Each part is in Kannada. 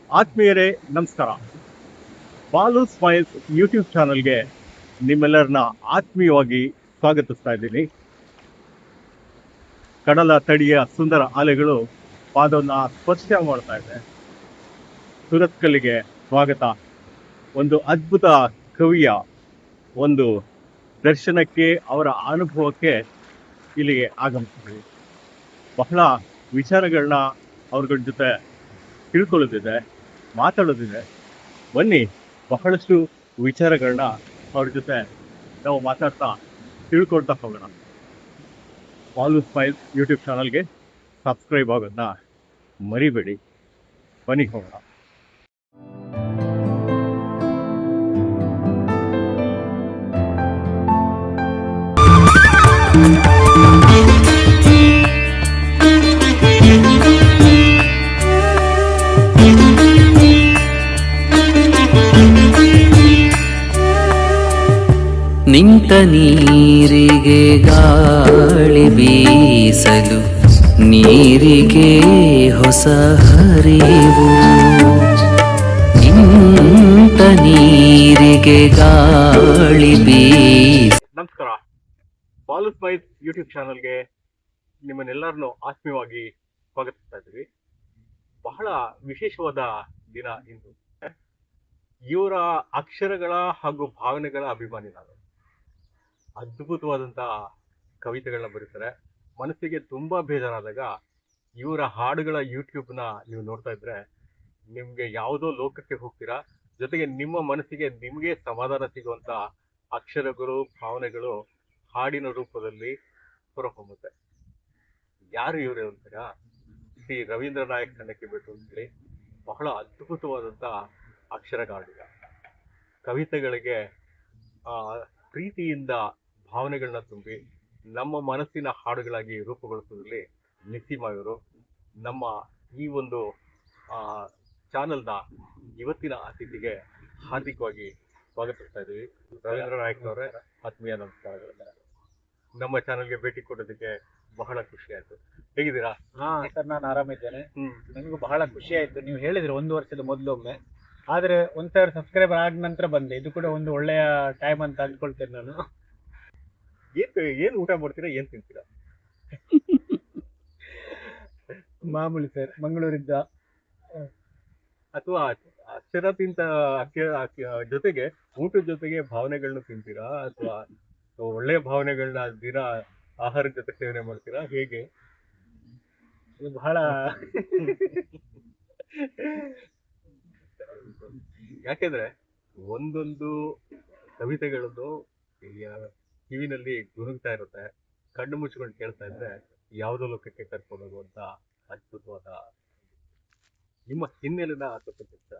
ಆತ್ಮೀಯರೇ ನಮಸ್ಕಾರ. ಬಾಲು ಸ್ಮೈಲ್ಸ್ ಯೂಟ್ಯೂಬ್ ಚಾನಲ್ಗೆ ನಿಮ್ಮೆಲ್ಲರನ್ನ ಆತ್ಮೀಯವಾಗಿ ಸ್ವಾಗತಿಸ್ತಾ ಇದ್ದೀನಿ. ಕಡಲ ತಡಿಯ ಸುಂದರ ಅಲೆಗಳು ಪಾದವನ್ನು ಸ್ಪರ್ಶ ಮಾಡ್ತಾ ಇದೆ. ಸುರತ್ಕಲ್ಲಿಗೆ ಸ್ವಾಗತ. ಒಂದು ಅದ್ಭುತ ಕವಿಯ ಒಂದು ದರ್ಶನಕ್ಕೆ, ಅವರ ಅನುಭವಕ್ಕೆ ಇಲ್ಲಿಗೆ ಆಗಮಿಸಿದ್ವಿ. ಬಹಳ ವಿಚಾರಗಳನ್ನ ಅವ್ರಗಳ ಜೊತೆ ತಿಳ್ಕೊಳ್ಳೋದಿದೆ, ಮಾತಾಡೋದಿದೆ. ಬನ್ನಿ, ಬಹಳಷ್ಟು ವಿಚಾರಗಳನ್ನ ಅವ್ರ ಜೊತೆ ನಾವು ಮಾತಾಡ್ತಾ ತಿಳ್ಕೊಳ್ತಾ ಹೋಗೋಣ. ಬಾಲು ಸ್ಮೈಲ್ಸ್ ಯೂಟ್ಯೂಬ್ ಚಾನಲ್ಗೆ ಸಬ್ಸ್ಕ್ರೈಬ್ ಆಗೋದನ್ನ ಮರಿಬೇಡಿ. ಬನ್ನಿ ಹೋಗೋಣ. ನಿಂತ ನೀರಿಗೆ ಗಾಳಿ ಬೀಸಲು, ನೀರಿಗೆ ಹೊಸ ಹರಿವು. ನಿಂತ ನೀರಿಗೆ ಗಾಳಿ ಬೀಸ. ನಮಸ್ಕಾರ. ಬಾಲು ಸ್ಮೈಲ್ಸ್ ಯೂಟ್ಯೂಬ್ ಚಾನಲ್ಗೆ ನಿಮ್ಮನ್ನೆಲ್ಲರನ್ನು ಆತ್ಮೀಯವಾಗಿ ಸ್ವಾಗತಿಸ್ತಾ ಇದ್ದೀವಿ. ಬಹಳ ವಿಶೇಷವಾದ ದಿನ ಇಂದು. ಇವರ ಅಕ್ಷರಗಳ ಹಾಗೂ ಭಾವನೆಗಳ ಅಭಿಮಾನಿ ನಾನು. ಅದ್ಭುತವಾದಂತಹ ಕವಿತೆಗಳನ್ನ ಬರೀತಾರೆ. ಮನಸ್ಸಿಗೆ ತುಂಬಾ ಬೇಜಾರಾದಾಗ ಇವರ ಹಾಡುಗಳ ಯೂಟ್ಯೂಬ್ನ ನೀವು ನೋಡ್ತಾ ಇದ್ರೆ ನಿಮ್ಗೆ ಯಾವುದೋ ಲೋಕಕ್ಕೆ ಹೋಗ್ತೀರಾ. ಜೊತೆಗೆ ನಿಮ್ಮ ಮನಸ್ಸಿಗೆ ನಿಮಗೆ ಸಮಾಧಾನ ಸಿಗುವಂತ ಅಕ್ಷರಗಳು, ಭಾವನೆಗಳು ಹಾಡಿನ ರೂಪದಲ್ಲಿ ಹೊರಹೊಮ್ಮುತ್ತೆ. ಯಾರು ಇವರು ಅಂತೀರಾ? ಶ್ರೀ ರವೀಂದ್ರ ನಾಯಕ್ ಕಣ್ಣಕ್ಕೆ ಬಿಟ್ಟು ಅಂತೇಳಿ ಬಹಳ ಅದ್ಭುತವಾದಂತ ಅಕ್ಷರಗಾಡಿಗ. ಕವಿತೆಗಳಿಗೆ ಪ್ರೀತಿಯಿಂದ ಭಾವನೆಗಳನ್ನ ತುಂಬಿ ನಮ್ಮ ಮನಸ್ಸಿನ ಹಾಡುಗಳಾಗಿ ರೂಪುಗೊಳಿಸುವುದರಲ್ಲಿ ನಿಸ್ಸೀಮ ಇವರು. ನಮ್ಮ ಈ ಒಂದು ಚಾನಲ್ನ ಇವತ್ತಿನ ಅತಿಥಿಗೆ ಹಾರ್ದಿಕವಾಗಿ ಸ್ವಾಗತಿಸ್ತಾ ಇದ್ದೀವಿ. ರವೀಂದ್ರ ನಾಯಕ್ ಅವರೇ, ಆತ್ಮೀಯ ನಮಸ್ಕಾರಗಳು. ನಮ್ಮ ಚಾನಲ್ಗೆ ಭೇಟಿ ಕೊಡೋದಕ್ಕೆ ಬಹಳ ಖುಷಿ ಆಯ್ತು. ಹೇಗಿದ್ದೀರಾ? ಸರ್, ನಾನು ಆರಾಮಿದ್ದೇನೆ. ನನಗೂ ಬಹಳ ಖುಷಿ ಆಯ್ತು. ನೀವು ಹೇಳಿದ್ರೆ 1 ವರ್ಷದ ಮೊದಲೊಮ್ಮೆ, ಆದ್ರೆ 1000 ಸಬ್ಸ್ಕ್ರೈಬರ್ ಆದ ನಂತರ ಬಂದೆ. ಇದು ಕೂಡ ಒಂದು ಒಳ್ಳೆಯ ಟೈಮ್ ಅಂತ ಅಂದ್ಕೊಳ್ತೇನೆ ನಾನು. ಏನ್ ಊಟ ಮಾಡ್ತೀರಾ, ಏನ್ ತಿಂತೀರಾ? ಮಾಮೂಲಿ ಸರ್, ಮಂಗಳೂರಿದ್ದ. ಅಥವಾ ಅಕ್ಷರ ಜೊತೆಗೆ ಊಟದ ಜೊತೆಗೆ ಭಾವನೆಗಳನ್ನ ತಿಂತೀರಾ, ಅಥವಾ ಒಳ್ಳೆಯ ಭಾವನೆಗಳನ್ನ ದಿನ ಆಹಾರದ ಜೊತೆ ಸೇವನೆ ಮಾಡ್ತೀರಾ, ಹೇಗೆ? ಇದು ಬಹಳ ಯಾಕೆಂದ್ರೆ ಒಂದೊಂದು ಕವಿತೆಗಳದ್ದು ಕಿವಿನಲ್ಲಿ ಗುನುಗ್ತಾ ಇರುತ್ತೆ. ಕಣ್ಣು ಮುಚ್ಕೊಂಡು ಕೇಳ್ತಾ ಇದ್ರೆ ಯಾವುದೋ ಲೋಕಕ್ಕೆ ಕರ್ಕೊಂಡು ಹೋಗುವಂತ ಅದ್ಭುತವಾದ ನಿಮ್ಮ ಹಿನ್ನೆಲೆನ ಆಸಕ್ತ.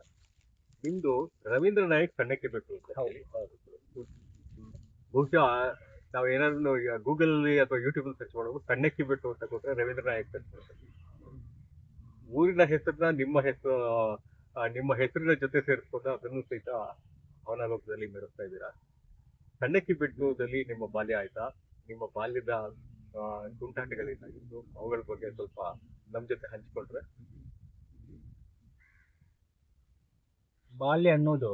ನಿಮ್ದು ರವೀಂದ್ರ ನಾಯಕ್ ಸಣ್ಣಕ್ಕೆ ಬೇಕು ಅಂತ ಹೇಳಿ. ಬಹುಶಃ ನಾವು ಏನಾದ್ರು ಗೂಗಲ್ ಅಥವಾ ಯೂಟ್ಯೂಬ್ ಅಲ್ಲಿ ಸರ್ಚ್ ಮಾಡುವಾಗ ಸಣ್ಣಕ್ಕಿ ಬಿಟ್ಟು ಅಂತ ಕೊಟ್ಟರೆ ರವೀಂದ್ರ ನಾಯಕ್ ಬರ್ತಾರೆ. ಊರಿನ ಹೆಸರನ್ನ ನಿಮ್ಮ ಹೆಸರಿನ ಜೊತೆ ಸೇರಿಸ್ಕೊಂಡು ಅದನ್ನು ಸಹಿತ ಅವನಲೋಕದಲ್ಲಿ ಮೆರೆಸ್ತಾ ಇದ್ದೀರಾ. ಸಣ್ಣಕ್ಕಿ ಬೆಟ್ಟದಲ್ಲಿ ನಿಮ್ಮ ಬಾಲ್ಯ ಆಯ್ತಾ? ನಿಮ್ಮ ಬಾಲ್ಯದ ತುಂಟಾಟಗಳೇನಾಗಿತ್ತು, ಅವುಗಳ ಬಗ್ಗೆ ಸ್ವಲ್ಪ ನಮ್ ಜೊತೆ ಹಂಚಿಕೊಂಡ್ರೆ. ಬಾಲ್ಯ ಅನ್ನೋದು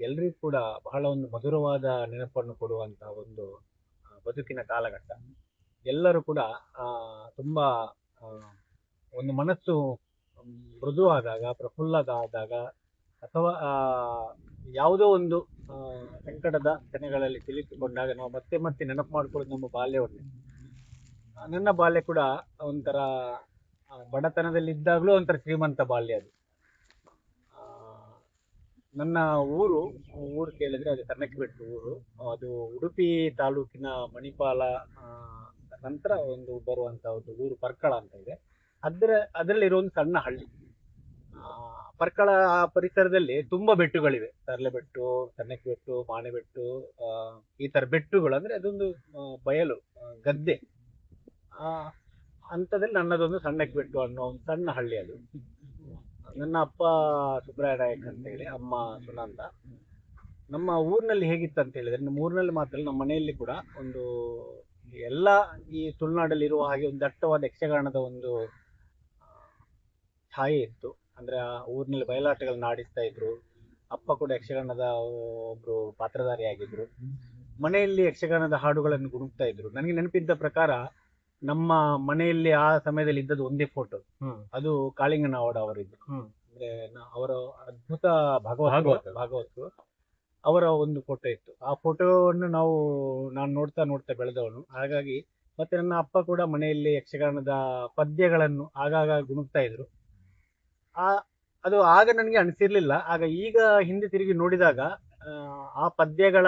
ಎಲ್ರಿಗೂ ಕೂಡ ಬಹಳ ಒಂದು ಮಧುರವಾದ ನೆನಪನ್ನು ಕೊಡುವಂತಹ ಒಂದು ಬದುಕಿನ ಕಾಲಘಟ್ಟ. ಎಲ್ಲರೂ ಕೂಡ ತುಂಬಾ ಒಂದು ಮನಸ್ಸು ಮೃದುವಾದಾಗ, ಪ್ರಫುಲ್ಲವಾದಾಗ, ಅಥವಾ ಯಾವುದೋ ಒಂದು ಸಂಕಟದ ಕ್ಷಣಗಳಲ್ಲಿ ಸಿಲುಕಿಕೊಂಡಾಗ ನಾವು ಮತ್ತೆ ಮತ್ತೆ ನೆನಪು ಮಾಡ್ಕೊಳ್ಳೋದು ನಮ್ಮ ಬಾಲ್ಯವನ್ನೇ. ನನ್ನ ಬಾಲ್ಯ ಕೂಡ ಒಂಥರ ಬಡತನದಲ್ಲಿದ್ದಾಗಲೂ ಒಂಥರ ಶ್ರೀಮಂತ ಬಾಲ್ಯ ಅದು. ನನ್ನ ಊರು ಕೇಳಿದ್ರೆ ಅದು ಸಣ್ಣಕ್ಕಿಬೆಟ್ಟು ಊರು. ಅದು ಉಡುಪಿ ತಾಲೂಕಿನ ಮಣಿಪಾಲ ನಂತರ ಒಂದು ಬರುವಂತ ಒಂದು ಊರು ಪರ್ಕಳ ಅಂತ ಇದೆ. ಅದರಲ್ಲಿರೋ ಒಂದು ಸಣ್ಣ ಹಳ್ಳಿ. ಪರ್ಕಳ ಪರಿಸರದಲ್ಲಿ ತುಂಬಾ ಬೆಟ್ಟುಗಳಿವೆ. ತರ್ಲೆಬೆಟ್ಟು, ಸಣ್ಣಕ್ಕಿಬೆಟ್ಟು, ಮಾಣೆಬೆಟ್ಟು, ಈ ತರ ಬೆಟ್ಟುಗಳು. ಅಂದ್ರೆ ಅದೊಂದು ಬಯಲು, ಗದ್ದೆ. ಅಂಥದ್ರಲ್ಲಿ ನನ್ನದೊಂದು ಸಣ್ಣಕ್ಕಿಬೆಟ್ಟು ಅನ್ನೋ ಒಂದು ಸಣ್ಣ ಹಳ್ಳಿ ಅದು. ನನ್ನ ಅಪ್ಪ ಸುಬ್ರಾಯ ನಾಯಕ್ ಅಂತ ಹೇಳಿ, ಅಮ್ಮ ಸುನಂದ. ನಮ್ಮ ಊರಿನಲ್ಲಿ ಹೇಗಿತ್ತು ಅಂತ ಹೇಳಿದ್ರೆ, ನಮ್ಮ ಊರಿನಲ್ಲಿ ಮಾತ್ರ ನಮ್ಮ ಮನೆಯಲ್ಲಿ ಕೂಡ ಒಂದು ಎಲ್ಲ ಈ ತುಳುನಾಡಲ್ಲಿ ಇರುವ ಹಾಗೆ ಒಂದು ದಟ್ಟವಾದ ಯಕ್ಷಗಾನದ ಒಂದು ಛಾಯೆ ಇತ್ತು. ಅಂದ್ರೆ ಆ ಊರಿನಲ್ಲಿ ಬಯಲಾಟಗಳನ್ನ ಆಡಿಸ್ತಾ ಇದ್ರು. ಅಪ್ಪ ಕೂಡ ಯಕ್ಷಗಾನದ ಒಬ್ರು ಪಾತ್ರಧಾರಿಯಾಗಿದ್ರು. ಮನೆಯಲ್ಲಿ ಯಕ್ಷಗಾನದ ಹಾಡುಗಳನ್ನು ಗುಣುಕ್ತಾ ಇದ್ರು. ನನಗೆ ನೆನಪಿದ್ದ ಪ್ರಕಾರ ನಮ್ಮ ಮನೆಯಲ್ಲಿ ಆ ಸಮಯದಲ್ಲಿ ಇದ್ದದ್ದು ಒಂದೇ ಫೋಟೋ, ಅದು ಕಾಳಿಂಗನವಾಡ ಅವರಿದ್ದು. ಅಂದ್ರೆ ಅವರ ಅದ್ಭುತ ಭಾಗವತರು ಅವರ ಒಂದು ಫೋಟೋ ಇತ್ತು. ಆ ಫೋಟೋವನ್ನು ನಾನು ನೋಡ್ತಾ ಬೆಳೆದವನು. ಹಾಗಾಗಿ ಮತ್ತೆ ನನ್ನ ಅಪ್ಪ ಕೂಡ ಮನೆಯಲ್ಲಿ ಯಕ್ಷಗಾನದ ಪದ್ಯಗಳನ್ನು ಆಗಾಗ ಗುಣುಕ್ತಾ ಇದ್ರು. ಅದು ಆಗ ನನಗೆ ಅನಿಸಿರ್ಲಿಲ್ಲ. ಆಗ ಈಗ ಹಿಂದೆ ತಿರುಗಿ ನೋಡಿದಾಗ ಆ ಪದ್ಯಗಳ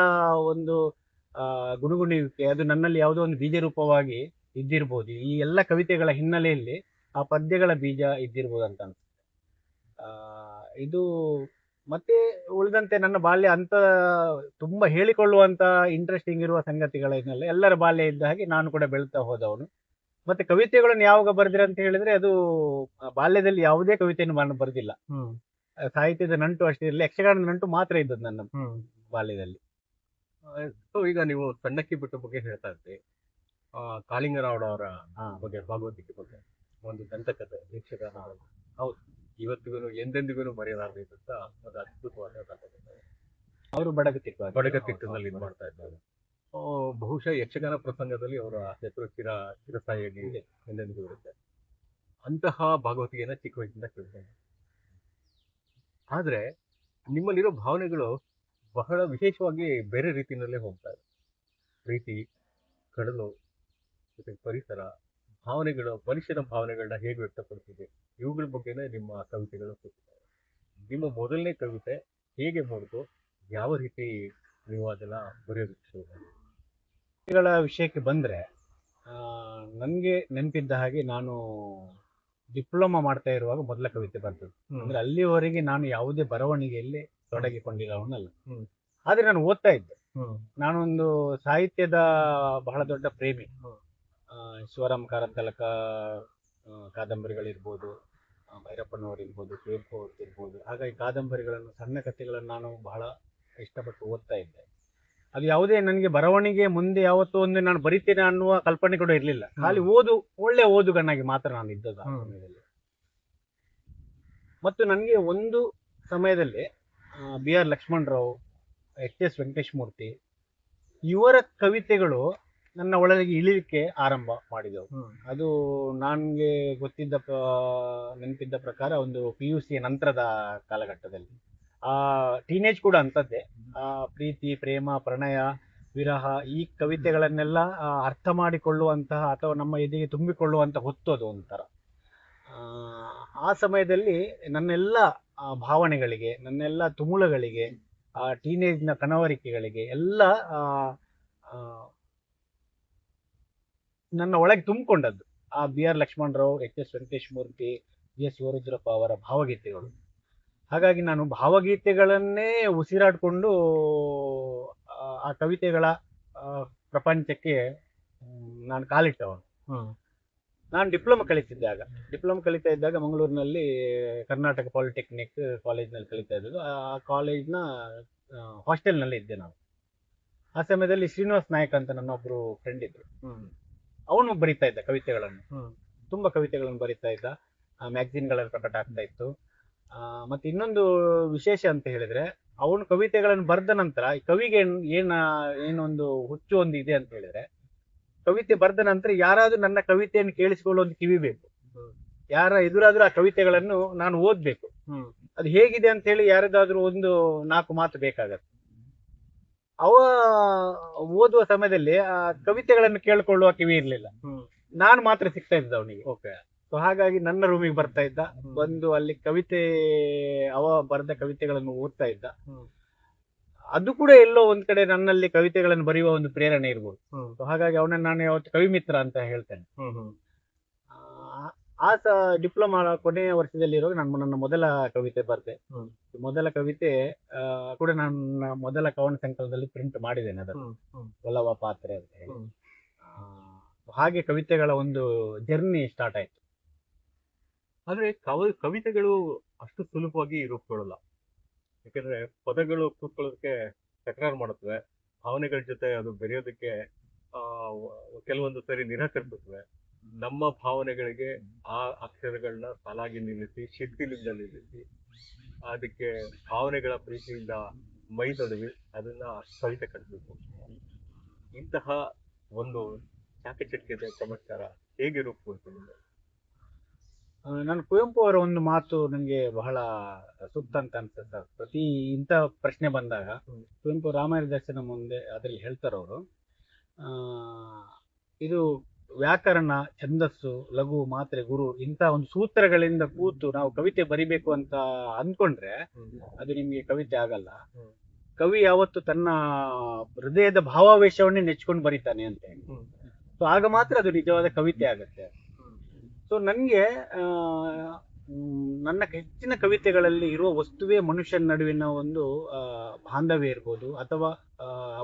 ಒಂದು ಗುಣಗುಣುವಿಕೆ ಅದು ನನ್ನಲ್ಲಿ ಯಾವುದೋ ಒಂದು ಬೀಜ ರೂಪವಾಗಿ ಇದ್ದಿರ್ಬೋದು. ಈ ಎಲ್ಲ ಕವಿತೆಗಳ ಹಿನ್ನೆಲೆಯಲ್ಲಿ ಆ ಪದ್ಯಗಳ ಬೀಜ ಇದ್ದಿರ್ಬೋದು ಅಂತ ಅನ್ಸುತ್ತೆ. ಇದು ಮತ್ತೆ ಉಳಿದಂತೆ ನನ್ನ ಬಾಲ್ಯ ಅಂತ ತುಂಬಾ ಹೇಳಿಕೊಳ್ಳುವಂತ ಇಂಟ್ರೆಸ್ಟಿಂಗ್ ಇರುವ ಸಂಗತಿಗಳನ್ನೆಲ್ಲ ಎಲ್ಲರ ಬಾಲ್ಯ ಇದ್ದ ಹಾಗೆ ನಾನು ಕೂಡ ಬೆಳ್ತಾ ಹೋದವನು. ಮತ್ತೆ ಕವಿತೆಗಳನ್ನು ಯಾವಾಗ ಬರೆದಿರ ಅಂತ ಹೇಳಿದ್ರೆ ಅದು ಬಾಲ್ಯದಲ್ಲಿ ಯಾವುದೇ ಕವಿತೆಯನ್ನು ನಾನು ಬರೆದಿಲ್ಲ. ಸಾಹಿತ್ಯದ ನಂಟು ಅಷ್ಟೇ ಇರಲಿ, ಯಕ್ಷಗಾನದ ನಂಟು ಮಾತ್ರ ಇದ್ದದ್ದು ನನ್ನ ಬಾಲ್ಯದಲ್ಲಿ. ಸೊ ಈಗ ನೀವು ಸಣ್ಣಕ್ಕಿ ಬಿಟ್ಟ ಬಗ್ಗೆ ಹೇಳ್ತಾ ಇದ್ರಿ, ಕಾಳಿಂಗರಾವ್ ಅವರ ಬಗ್ಗೆ, ಭಾಗವತಿಕೆ ಬಗ್ಗೆ ಒಂದು ದಂತಕಥೆ ಯಕ್ಷಗಾನ. ಹೌದು, ಇವತ್ತಿಗೂ ಎಂದೆಂದಿಗೂ ಮರೆಯಲಾಗದಂತ ಒಂದು ಅದ್ಭುತವಾದ ದಂತಕಥೆ. ಅವರು ಬಡಗತಿಟ್ಟಿನಲ್ಲಿ ಇದು ಮಾಡ್ತಾ ಇದ್ದಾರೆ. ಬಹುಶಃ ಯಕ್ಷಗಾನ ಪ್ರಸಂಗದಲ್ಲಿ ಅವರ ಹೆಸರು ಚಿರಸ್ಥಾಯಿಯಾಗಿ ಎಂದೆಂದಿಗೂ ಇರುತ್ತೆ. ಅಂತಹ ಭಾಗವತಿಕೆಯನ್ನ ಚಿಕ್ಕ ವಯಸ್ಸಿಂದ ಕೇಳ್ತೇನೆ. ಆದ್ರೆ ನಿಮ್ಮಲ್ಲಿರೋ ಭಾವನೆಗಳು ಬಹಳ ವಿಶೇಷವಾಗಿ ಬೇರೆ ರೀತಿಯಲ್ಲೇ ಹೋಗ್ತಾ ಇದೆ. ಪ್ರೀತಿ, ಕಡಲು, ಜೊತೆಗೆ ಪರಿಸರ, ಭಾವನೆಗಳು, ಮನುಷ್ಯನ ಭಾವನೆಗಳನ್ನ ಹೇಗೆ ವ್ಯಕ್ತಪಡಿಸಿದೆ, ಇವುಗಳ ಬಗ್ಗೆನೇ ನಿಮ್ಮ ಕವಿತೆಗಳು ಕೂತಿದ್ದಾವೆ. ನಿಮ್ಮ ಮೊದಲನೇ ಕವಿತೆ ಹೇಗೆ ಮೂಡಿತು, ಯಾವ ರೀತಿ ನೀವು ಅದನ್ನ ಬರೆಯೋದಕ್ಕೆ ಶುರು ಮಾಡಿದ್ರಿ? ಕವಿತೆಗಳ ವಿಷಯಕ್ಕೆ ಬಂದ್ರೆ ನನಗೆ ನೆನಪಿದ್ದ ಹಾಗೆ ನಾನು ಡಿಪ್ಲೊಮಾ ಮಾಡ್ತಾ ಇರುವಾಗ ಮೊದಲ ಕವಿತೆ ಬರ್ತದೆ. ಅಂದ್ರೆ ಅಲ್ಲಿವರೆಗೆ ನಾನು ಯಾವುದೇ ಬರವಣಿಗೆಯಲ್ಲಿ ತೊಡಗಿಕೊಂಡಿರೋನಲ್ಲ. ಆದ್ರೆ ನಾನು ಓದ್ತಾ ಇದ್ದೆ. ನಾನೊಂದು ಸಾಹಿತ್ಯದ ಬಹಳ ದೊಡ್ಡ ಪ್ರೇಮಿ. ಶಿವರಾಮ್ ಕಾರಂತಲಕ ಕಾದಂಬರಿಗಳಿರ್ಬೋದು, ಭೈರಪ್ಪನವರಿರ್ಬೋದು, ಕುವೆಂಪು ಇರ್ಬೋದು. ಹಾಗಾಗಿ ಕಾದಂಬರಿಗಳನ್ನು, ಸಣ್ಣ ಕಥೆಗಳನ್ನು ನಾನು ಬಹಳ ಇಷ್ಟಪಟ್ಟು ಓದ್ತಾ ಇದ್ದೆ. ಅದು ಯಾವುದೇ ನನಗೆ ಬರವಣಿಗೆ ಮುಂದೆ ಯಾವತ್ತೂ ಒಂದು ನಾನು ಬರಿತೇನೆ ಅನ್ನುವ ಕಲ್ಪನೆ ಕೂಡ ಇರಲಿಲ್ಲ. ಖಾಲಿ ಒಳ್ಳೆ ಓದುಗನಾಗಿ ಮಾತ್ರ ನಾನು ಇದ್ದದ್ದು ಆ ಸಮಯದಲ್ಲಿ. ಮತ್ತು ನನಗೆ ಒಂದು ಸಮಯದಲ್ಲಿ BR ಲಕ್ಷ್ಮಣರಾವ್, HS ವೆಂಕಟೇಶ್ ಮೂರ್ತಿ ಇವರ ಕವಿತೆಗಳು ನನ್ನ ಒಳಗೆ ಇಳಿಲಿಕ್ಕೆ ಆರಂಭ ಮಾಡಿದವು. ಅದು ನನಗೆ ನೆನಪಿದ್ದ ಪ್ರಕಾರ ಒಂದು PUC ನಂತರದ ಕಾಲಘಟ್ಟದಲ್ಲಿ. ಟೀನೇಜ್ ಕೂಡ ಅಂತದ್ದೇ. ಪ್ರೀತಿ, ಪ್ರೇಮ, ಪ್ರಣಯ, ವಿರಹ ಈ ಕವಿತೆಗಳನ್ನೆಲ್ಲ ಅರ್ಥ ಮಾಡಿಕೊಳ್ಳುವಂತಹ ಅಥವಾ ನಮ್ಮ ಎದೆಗೆ ತುಂಬಿಕೊಳ್ಳುವಂತಹ ಹೊತ್ತು ಅದು ಒಂಥರ. ಆ ಸಮಯದಲ್ಲಿ ನನ್ನೆಲ್ಲ ಭಾವನೆಗಳಿಗೆ, ನನ್ನೆಲ್ಲ ತುಮುಲಗಳಿಗೆ, ಟೀನೇಜ್ನ ಕನವರಿಕೆಗಳಿಗೆ ಎಲ್ಲ ನನ್ನ ಒಳಗೆ ತುಂಬಿಕೊಂಡದ್ದು BR ಲಕ್ಷ್ಮಣರಾವ್, HS ವೆಂಕಟೇಶ್ ಮೂರ್ತಿ, GS ಶಿವರುದ್ರಪ್ಪ ಅವರ ಭಾವಗೀತೆಗಳು. ಹಾಗಾಗಿ ನಾನು ಭಾವಗೀತೆಗಳನ್ನೇ ಉಸಿರಾಡಿಕೊಂಡು ಆ ಕವಿತೆಗಳ ಪ್ರಪಂಚಕ್ಕೆ ನಾನು ಕಾಲಿಟ್ಟವನು. ನಾನು ಡಿಪ್ಲೊಮಾ ಕಲಿತಾ ಇದ್ದಾಗ ಮಂಗಳೂರಿನಲ್ಲಿ ಕರ್ನಾಟಕ ಪಾಲಿಟೆಕ್ನಿಕ್ ಕಾಲೇಜ್ನಲ್ಲಿ ಕಲಿತಾ ಇದ್ದದ್ದು. ಆ ಕಾಲೇಜ್ನ ಹಾಸ್ಟೆಲ್ನಲ್ಲಿ ಇದ್ದೆ ನಾನು. ಆ ಸಮಯದಲ್ಲಿ ಶ್ರೀನಿವಾಸ್ ನಾಯಕ್ ಅಂತ ನನ್ನ ಒಬ್ರು ಫ್ರೆಂಡ್ ಇದ್ರು. ಅವನು ಬರಿತಾ ಇದ್ದ ಕವಿತೆಗಳನ್ನು, ತುಂಬಾ ಕವಿತೆಗಳನ್ನು ಬರಿತಾ ಇದ್ದ. ಮ್ಯಾಗಝಿನ್ಗಳಲ್ಲಿ ಪ್ರಕಟ ಆಗ್ತಾ ಇತ್ತು. ಮತ್ತೆ ಇನ್ನೊಂದು ವಿಶೇಷ ಅಂತ ಹೇಳಿದ್ರೆ, ಅವನು ಕವಿತೆಗಳನ್ನು ಬರೆದ ನಂತರ ಕವಿಗೆ ಏನೊಂದು ಹುಚ್ಚು ಒಂದು ಇದೆ ಅಂತ ಹೇಳಿದ್ರೆ, ಕವಿತೆ ಬರೆದ ನಂತರ ಯಾರಾದ್ರೂ ನನ್ನ ಕವಿತೆಯನ್ನು ಕೇಳಿಸಿಕೊಳ್ಳೋ ಒಂದು ಕಿವಿ ಬೇಕು. ಯಾರ ಎದುರಾದ್ರೂ ಆ ಕವಿತೆಗಳನ್ನು ನಾನು ಓದ್ಬೇಕು. ಅದು ಹೇಗಿದೆ ಅಂತ ಹೇಳಿ ಯಾರದಾದ್ರೂ ಒಂದು 4 ಮಾತು ಬೇಕಾಗತ್ತೆ. ಓದುವ ಸಮಯದಲ್ಲಿ ಆ ಕವಿತೆಗಳನ್ನು ಕೇಳಿಕೊಳ್ಳುವ ಕಿವಿ ಇರ್ಲಿಲ್ಲ. ನಾನು ಮಾತ್ರ ಸಿಗ್ತಾ ಇದ್ದ ಅವನಿಗೆ. ಸೊ ಹಾಗಾಗಿ ನನ್ನ ರೂಮಿಗೆ ಬರ್ತಾ ಇದ್ದ, ಬಂದು ಅಲ್ಲಿ ಬರೆದ ಕವಿತೆಗಳನ್ನು ಓದ್ತಾ ಇದ್ದ. ಅದು ಕೂಡ ಎಲ್ಲೋ ಒಂದ್ ಕಡೆ ನನ್ನಲ್ಲಿ ಕವಿತೆಗಳನ್ನು ಬರೆಯುವ ಒಂದು ಪ್ರೇರಣೆ ಇರ್ಬೋದು. ಸೊ ಹಾಗಾಗಿ ಅವನನ್ನು ನಾನು ಯಾವತ್ತು ಕವಿ ಮಿತ್ರ ಅಂತ ಹೇಳ್ತೇನೆ. ಡಿಪ್ಲೊಮಾ ಕೊನೆಯ ವರ್ಷದಲ್ಲಿ ನಾನು ನನ್ನ ಮೊದಲ ಕವಿತೆ ಬರ್ದೆ. ಮೊದಲ ಕವಿತೆ ಕೂಡ ನನ್ನ ಮೊದಲ ಕವನ ಸಂಕಲನದಲ್ಲಿ ಪ್ರಿಂಟ್ ಮಾಡಿದ್ದೇನೆ, ಅದನ್ನು ಒಲವ ಪಾತ್ರೆ ಅಂತ ಹೇಳಿ. ಹಾಗೆ ಕವಿತೆಗಳ ಒಂದು ಜರ್ನಿ ಸ್ಟಾರ್ಟ್ ಆಯ್ತು. ಆದ್ರೆ ಕವಿತೆಗಳು ಅಷ್ಟು ಸುಲಭವಾಗಿ ರೂಪುಗೊಳ್ಳಲ್ಲ. ಯಾಕಂದ್ರೆ ಪದಗಳು ಕೂತ್ಕೊಳ್ಳೋದಕ್ಕೆ ತಕರಾರು ಮಾಡುತ್ತವೆ, ಭಾವನೆಗಳ ಜೊತೆ ಅದು ಬೆರೆಯೋದಕ್ಕೆ ಕೆಲವೊಂದು ಸರಿ ನಿರಾಕರಿಸುತ್ತವೆ. ನಮ್ಮ ಭಾವನೆಗಳಿಗೆ ಆ ಅಕ್ಷರಗಳನ್ನ ಸಾಲಾಗಿ ನಿಲ್ಲಿಸಿ ಶಿಸ್ತಿನಿಂದ ನಿಲ್ಲಿಸಿ ಅದಕ್ಕೆ ಭಾವನೆಗಳ ಪ್ರೀತಿಯಿಂದ ಮೈ ತೊಡವಿ ಅದನ್ನ ಕವಿತೆ ಕಟ್ಟಬೇಕು. ಇಂತಹ ಒಂದು ಚಾಕಚಕ್ಯತೆ ಚಮತ್ಕಾರ ಹೇಗೆ ರೂಪುಗೊಳ್ತದೆ? ನಾನು ಕುವೆಂಪು ಅವರ ಒಂದು ಮಾತು ನನಗೆ ಬಹಳ ಸೂಕ್ತ ಅಂತ ಅನ್ಸುತ್ತೆ ಸರ್. ಪ್ರತಿ ಇಂಥ ಪ್ರಶ್ನೆ ಬಂದಾಗ ಕುವೆಂಪು ರಾಮಾಯಣ ದರ್ಶನ ಮುಂದೆ ಅದರಲ್ಲಿ ಹೇಳ್ತಾರೆ ಅವರು, ಇದು ವ್ಯಾಕರಣ, ಛಂದಸ್ಸು, ಲಘು, ಮಾತ್ರೆ, ಗುರು ಇಂಥ ಒಂದು ಸೂತ್ರಗಳಿಂದ ಕೂತು ನಾವು ಕವಿತೆ ಬರಿಬೇಕು ಅಂತ ಅಂದ್ಕೊಂಡ್ರೆ ಅದು ನಿಮ್ಗೆ ಕವಿತೆ ಆಗಲ್ಲ. ಕವಿ ಯಾವತ್ತು ತನ್ನ ಹೃದಯದ ಭಾವಾವೇಶವನ್ನೇ ನೆಚ್ಕೊಂಡು ಬರಿತಾನೆ ಅಂತ ಹೇಳಿ. ಸೊ ಆಗ ಮಾತ್ರ ಅದು ನಿಜವಾದ ಕವಿತೆ ಆಗತ್ತೆ. ಸೊ ನನಗೆ ನನ್ನ ಹೆಚ್ಚಿನ ಕವಿತೆಗಳಲ್ಲಿ ಇರುವ ವಸ್ತುವೇ ಮನುಷ್ಯನ ನಡುವಿನ ಒಂದು ಬಾಂಧವ್ಯ ಇರ್ಬೋದು, ಅಥವಾ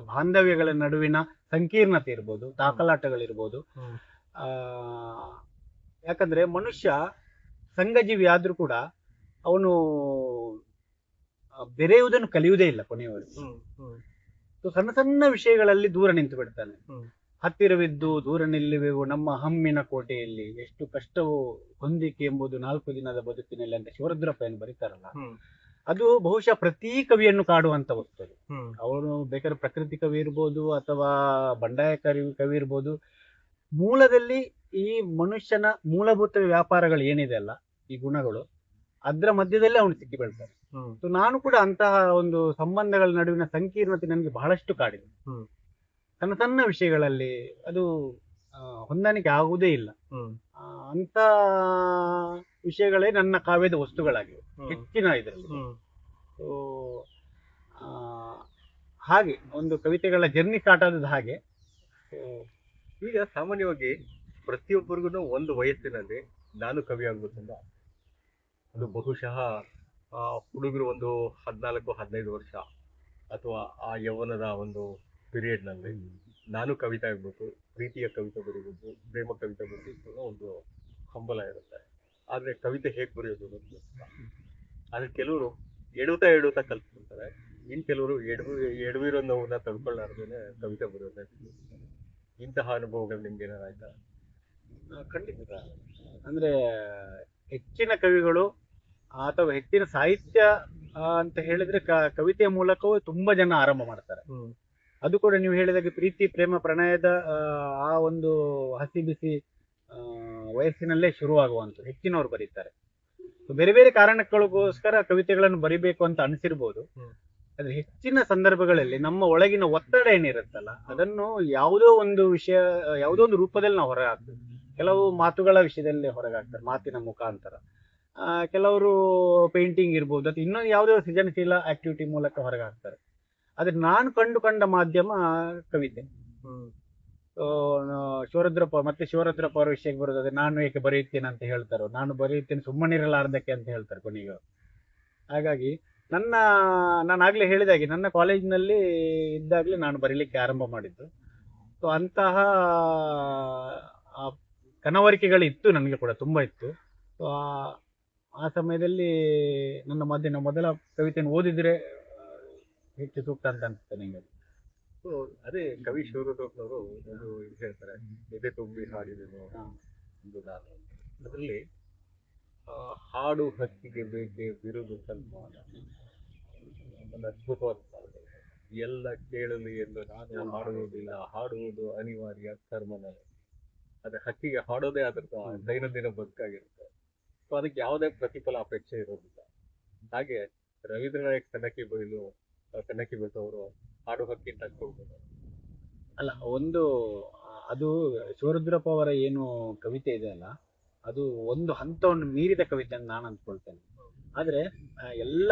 ಬಾಂಧವ್ಯಗಳ ನಡುವಿನ ಸಂಕೀರ್ಣತೆ ಇರ್ಬೋದು, ತಾಕಲಾಟಗಳಿರ್ಬೋದು. ಯಾಕಂದ್ರೆ ಮನುಷ್ಯ ಸಂಘಜೀವಿ ಆದ್ರೂ ಕೂಡ ಅವನು ಬೆರೆಯುವುದನ್ನು ಕಲಿಯುವುದೇ ಇಲ್ಲ ಕೊನೆಯವರೆಗೂ. ಸೊ ಸಣ್ಣ ಸಣ್ಣ ವಿಷಯಗಳಲ್ಲಿ ದೂರ ನಿಂತು ಬಿಡ್ತಾನೆ. ಹತ್ತಿರವಿದ್ದು ದೂರ ನಿಲ್ಲುವೆವು ನಮ್ಮ ಹಮ್ಮಿನ ಕೋಟೆಯಲ್ಲಿ, ಎಷ್ಟು ಕಷ್ಟವು ಹೊಂದಿಕೆ ಎಂಬುದು 4 ದಿನದ ಬದುಕಿನಲ್ಲಿ ಅಂತ ಶಿವರುದ್ರಪ್ಪ ಏನು ಬರೀತಾರಲ್ಲ, ಅದು ಬಹುಶಃ ಪ್ರತಿ ಕವಿಯನ್ನು ಕಾಡುವಂತ ವಸ್ತು. ಅವನು ಬೇಕಾದ್ರೆ ಪ್ರಕೃತಿ ಕವಿ ಇರ್ಬೋದು ಅಥವಾ ಬಂಡಾಯ ಕವಿ ಇರ್ಬೋದು. ಮೂಲದಲ್ಲಿ ಈ ಮನುಷ್ಯನ ಮೂಲಭೂತ ವ್ಯಾಪಾರಗಳು ಏನಿದೆ ಅಲ್ಲ, ಈ ಗುಣಗಳು, ಅದ್ರ ಮಧ್ಯದಲ್ಲೇ ಅವನು ಸಿಕ್ಕಿ ಬೀಳ್ತಾನೆ. ಸೊ ನಾನು ಕೂಡ ಅಂತಹ ಒಂದು ಸಂಬಂಧಗಳ ನಡುವಿನ ಸಂಕೀರ್ಣತೆ ನನಗೆ ಬಹಳಷ್ಟು ಕಾಡಿದೆ. ಸಣ್ಣ ಸಣ್ಣ ವಿಷಯಗಳಲ್ಲಿ ಅದು ಹೊಂದಾಣಿಕೆ ಆಗುವುದೇ ಇಲ್ಲ. ಅಂತ ವಿಷಯಗಳೇ ನನ್ನ ಕಾವ್ಯದ ವಸ್ತುಗಳಾಗಿವೆ ಹೆಚ್ಚಿನ ಇದರಲ್ಲಿ. ಸೊ ಹಾಗೆ ಒಂದು ಕವಿತೆಗಳ ಜರ್ನಿ ಸ್ಟಾರ್ಟ್ ಆದದ್ದು ಹಾಗೆ. ಈಗ ಸಾಮಾನ್ಯವಾಗಿ ಪ್ರತಿಯೊಬ್ಬರಿಗೂ ಒಂದು ವಯಸ್ಸಿನಲ್ಲಿ ನಾನು ಕವಿ ಆಗ್ಬೇಕಂತ, ಅದು ಬಹುಶಃ ಹುಡುಗರು ಒಂದು 14-15 ವರ್ಷ ಅಥವಾ ಆ ಯೌವನದ ಒಂದು ಪೀರಿಯಡ್ನಲ್ಲಿ ನಾನು ಕವಿತೆ ಆಗ್ಬೇಕು, ಪ್ರೀತಿಯ ಕವಿತೆ ಬರೀಬೇಕು, ಪ್ರೇಮ ಕವಿತೆ ಬರೀಬೇಕು ಅನ್ನೋ ಒಂದು ಹಂಬಲ ಇರುತ್ತೆ. ಆದರೆ ಕವಿತೆ ಹೇಗೆ ಬರೆಯೋದು ಅನ್ನೋದು. ಆದರೆ ಕೆಲವರು ಎಡುತ್ತಾ ಕಲ್ತ್ಕೊಳ್ತಾರೆ, ಇನ್ನು ಕೆಲವರು ಎಡವಿರೋ ನೋವನ್ನ ತಡ್ಕೊಳ್ಳಾರ್ದೇನೆ ಕವಿತೆ ಬರೆಯೋದೇ. ಇಂತಹ ಅನುಭವಗಳು ನಿಮ್ಗೆ ಏನಾರು ಆಯ್ತಾ? ಖಂಡಿತ. ಅಂದ್ರೆ ಹೆಚ್ಚಿನ ಕವಿಗಳು ಅಥವಾ ಹೆಚ್ಚಿನ ಸಾಹಿತ್ಯ ಅಂತ ಹೇಳಿದ್ರೆ ಕವಿತೆಯ ಮೂಲಕವೂ ತುಂಬಾ ಜನ ಆರಂಭ ಮಾಡ್ತಾರೆ. ಅದು ಕೂಡ ನೀವು ಹೇಳಿದಾಗೆ ಪ್ರೀತಿ, ಪ್ರೇಮ, ಪ್ರಣಯದ ಆ ಒಂದು ಹಸಿ ಬಿಸಿ ವಯಸ್ಸಿನಲ್ಲೇ ಶುರುವಾಗುವಂಥದ್ದು ಹೆಚ್ಚಿನವರು ಬರೀತಾರೆ. ಬೇರೆ ಬೇರೆ ಕಾರಣಗಳಿಗೋಸ್ಕರ ಕವಿತೆಗಳನ್ನು ಬರಿಬೇಕು ಅಂತ ಅನಿಸಿರ್ಬೋದು. ಆದ್ರೆ ಹೆಚ್ಚಿನ ಸಂದರ್ಭಗಳಲ್ಲಿ ನಮ್ಮ ಒಳಗಿನ ಒತ್ತಡ ಏನಿರುತ್ತಲ್ಲ, ಅದನ್ನು ಯಾವುದೋ ಒಂದು ವಿಷಯ, ಯಾವುದೋ ಒಂದು ರೂಪದಲ್ಲಿ ನಾವು ಹೊರಗೆ ಹಾಕ್ತೀವಿ. ಕೆಲವು ಮಾತುಗಳ ವಿಷಯದಲ್ಲಿ ಹೊರಗೆ ಹಾಕ್ತಾರೆ, ಮಾತಿನ ಮುಖಾಂತರ. ಕೆಲವರು ಪೇಂಟಿಂಗ್ ಇರ್ಬೋದು ಅಥವಾ ಇನ್ನೊಂದು ಯಾವುದೋ ಸೃಜನಶೀಲ ಆಕ್ಟಿವಿಟಿ ಮೂಲಕ ಹೊರಗೆ ಹಾಕ್ತಾರೆ. ಆದ್ರೆ ನಾನು ಕಂಡ ಮಾಧ್ಯಮ ಕವಿತೆ. ಶಿವರುದ್ರಪ್ಪ ಅವರ ವಿಷಯಕ್ಕೆ ಬರೋದಾದ್ರೆ, ನಾನು ಏಕೆ ಬರೆಯುತ್ತೇನೆ ಅಂತ ಹೇಳ್ತಾರೋ, ನಾನು ಬರೆಯುತ್ತೇನೆ ಸುಮ್ಮನಿರಲಾರ್ದಕ್ಕೆ ಅಂತ ಹೇಳ್ತಾರೆ ಕೊನೆಗೆ. ಹಾಗಾಗಿ ನಾನು ಆಗ್ಲೇ ಹೇಳಿದಾಗೆ ನನ್ನ ಕಾಲೇಜಿನಲ್ಲಿ ಇದ್ದಾಗಲೇ ನಾನು ಬರೀಲಿಕ್ಕೆ ಆರಂಭ ಮಾಡಿದ್ದು. ಸೊ ಅಂತಹ ಕನವರಿಕೆಗಳು ಇತ್ತು, ನನಗೆ ಕೂಡ ತುಂಬಾ ಇತ್ತು. ಸೊ ಆ ಸಮಯದಲ್ಲಿ ನನ್ನ ಮೊದಲ ಕವಿತೆಯನ್ನು ಓದಿದ್ರೆ ಹೆಚ್ಚು ಸೂಕ್ತ ಅಂತ ಅನ್ಸುತ್ತೆ ನನಗೆ. ಸೊ ಅದೇ ಕವಿ ಶಿವರುದ್ರಪ್ಪನವರು ಒಂದು ಇದು ಹೇಳ್ತಾರೆ, ಎದೆ ತುಂಬಿ ಹಾಡಿದನು ಒಂದು ನಾನು. ಅದರಲ್ಲಿ ಹಾಡು ಹಕ್ಕಿಗೆ ಬೇಕೆ ಬಿರುದು ಸನ್ಮಾನ, ಒಂದು ಅದ್ಭುತವಾದ ಸಾಲು. ಎಲ್ಲ ಕೇಳಲಿ ಎಂದು ನಾನು ಹಾಡುವುದಿಲ್ಲ, ಹಾಡುವುದು ಅನಿವಾರ್ಯ ಕರ್ಮನ. ಅದೇ ಹಕ್ಕಿಗೆ ಹಾಡೋದೇ ಅದರ ದೈನಂದಿನ ಬದುಕಾಗಿರುತ್ತೆ. ಸೊ ಅದಕ್ಕೆ ಯಾವುದೇ ಪ್ರತಿಫಲ ಅಪೇಕ್ಷೆ ಇರೋದಿಲ್ಲ. ಹಾಗೆ ರವೀಂದ್ರನಾಯಕ್ ಕನ್ನಕಿ ಬೈಲು ಅವರು ಹಾಡು ಹಕ್ಕಿ ಅಂತ ಅನ್ಕೊಳ್ಬೋದು. ಅಲ್ಲ, ಅದು ಶಿವರುದ್ರಪ್ಪ ಅವರ ಏನು ಕವಿತೆ ಇದೆ ಅಲ್ಲ, ಅದು ಒಂದು ಹಂತವನ್ನು ಮೀರಿದ ಕವಿತೆ ಅಂತ ನಾನು ಅಂದ್ಕೊಳ್ತೇನೆ. ಆದ್ರೆ ಎಲ್ಲ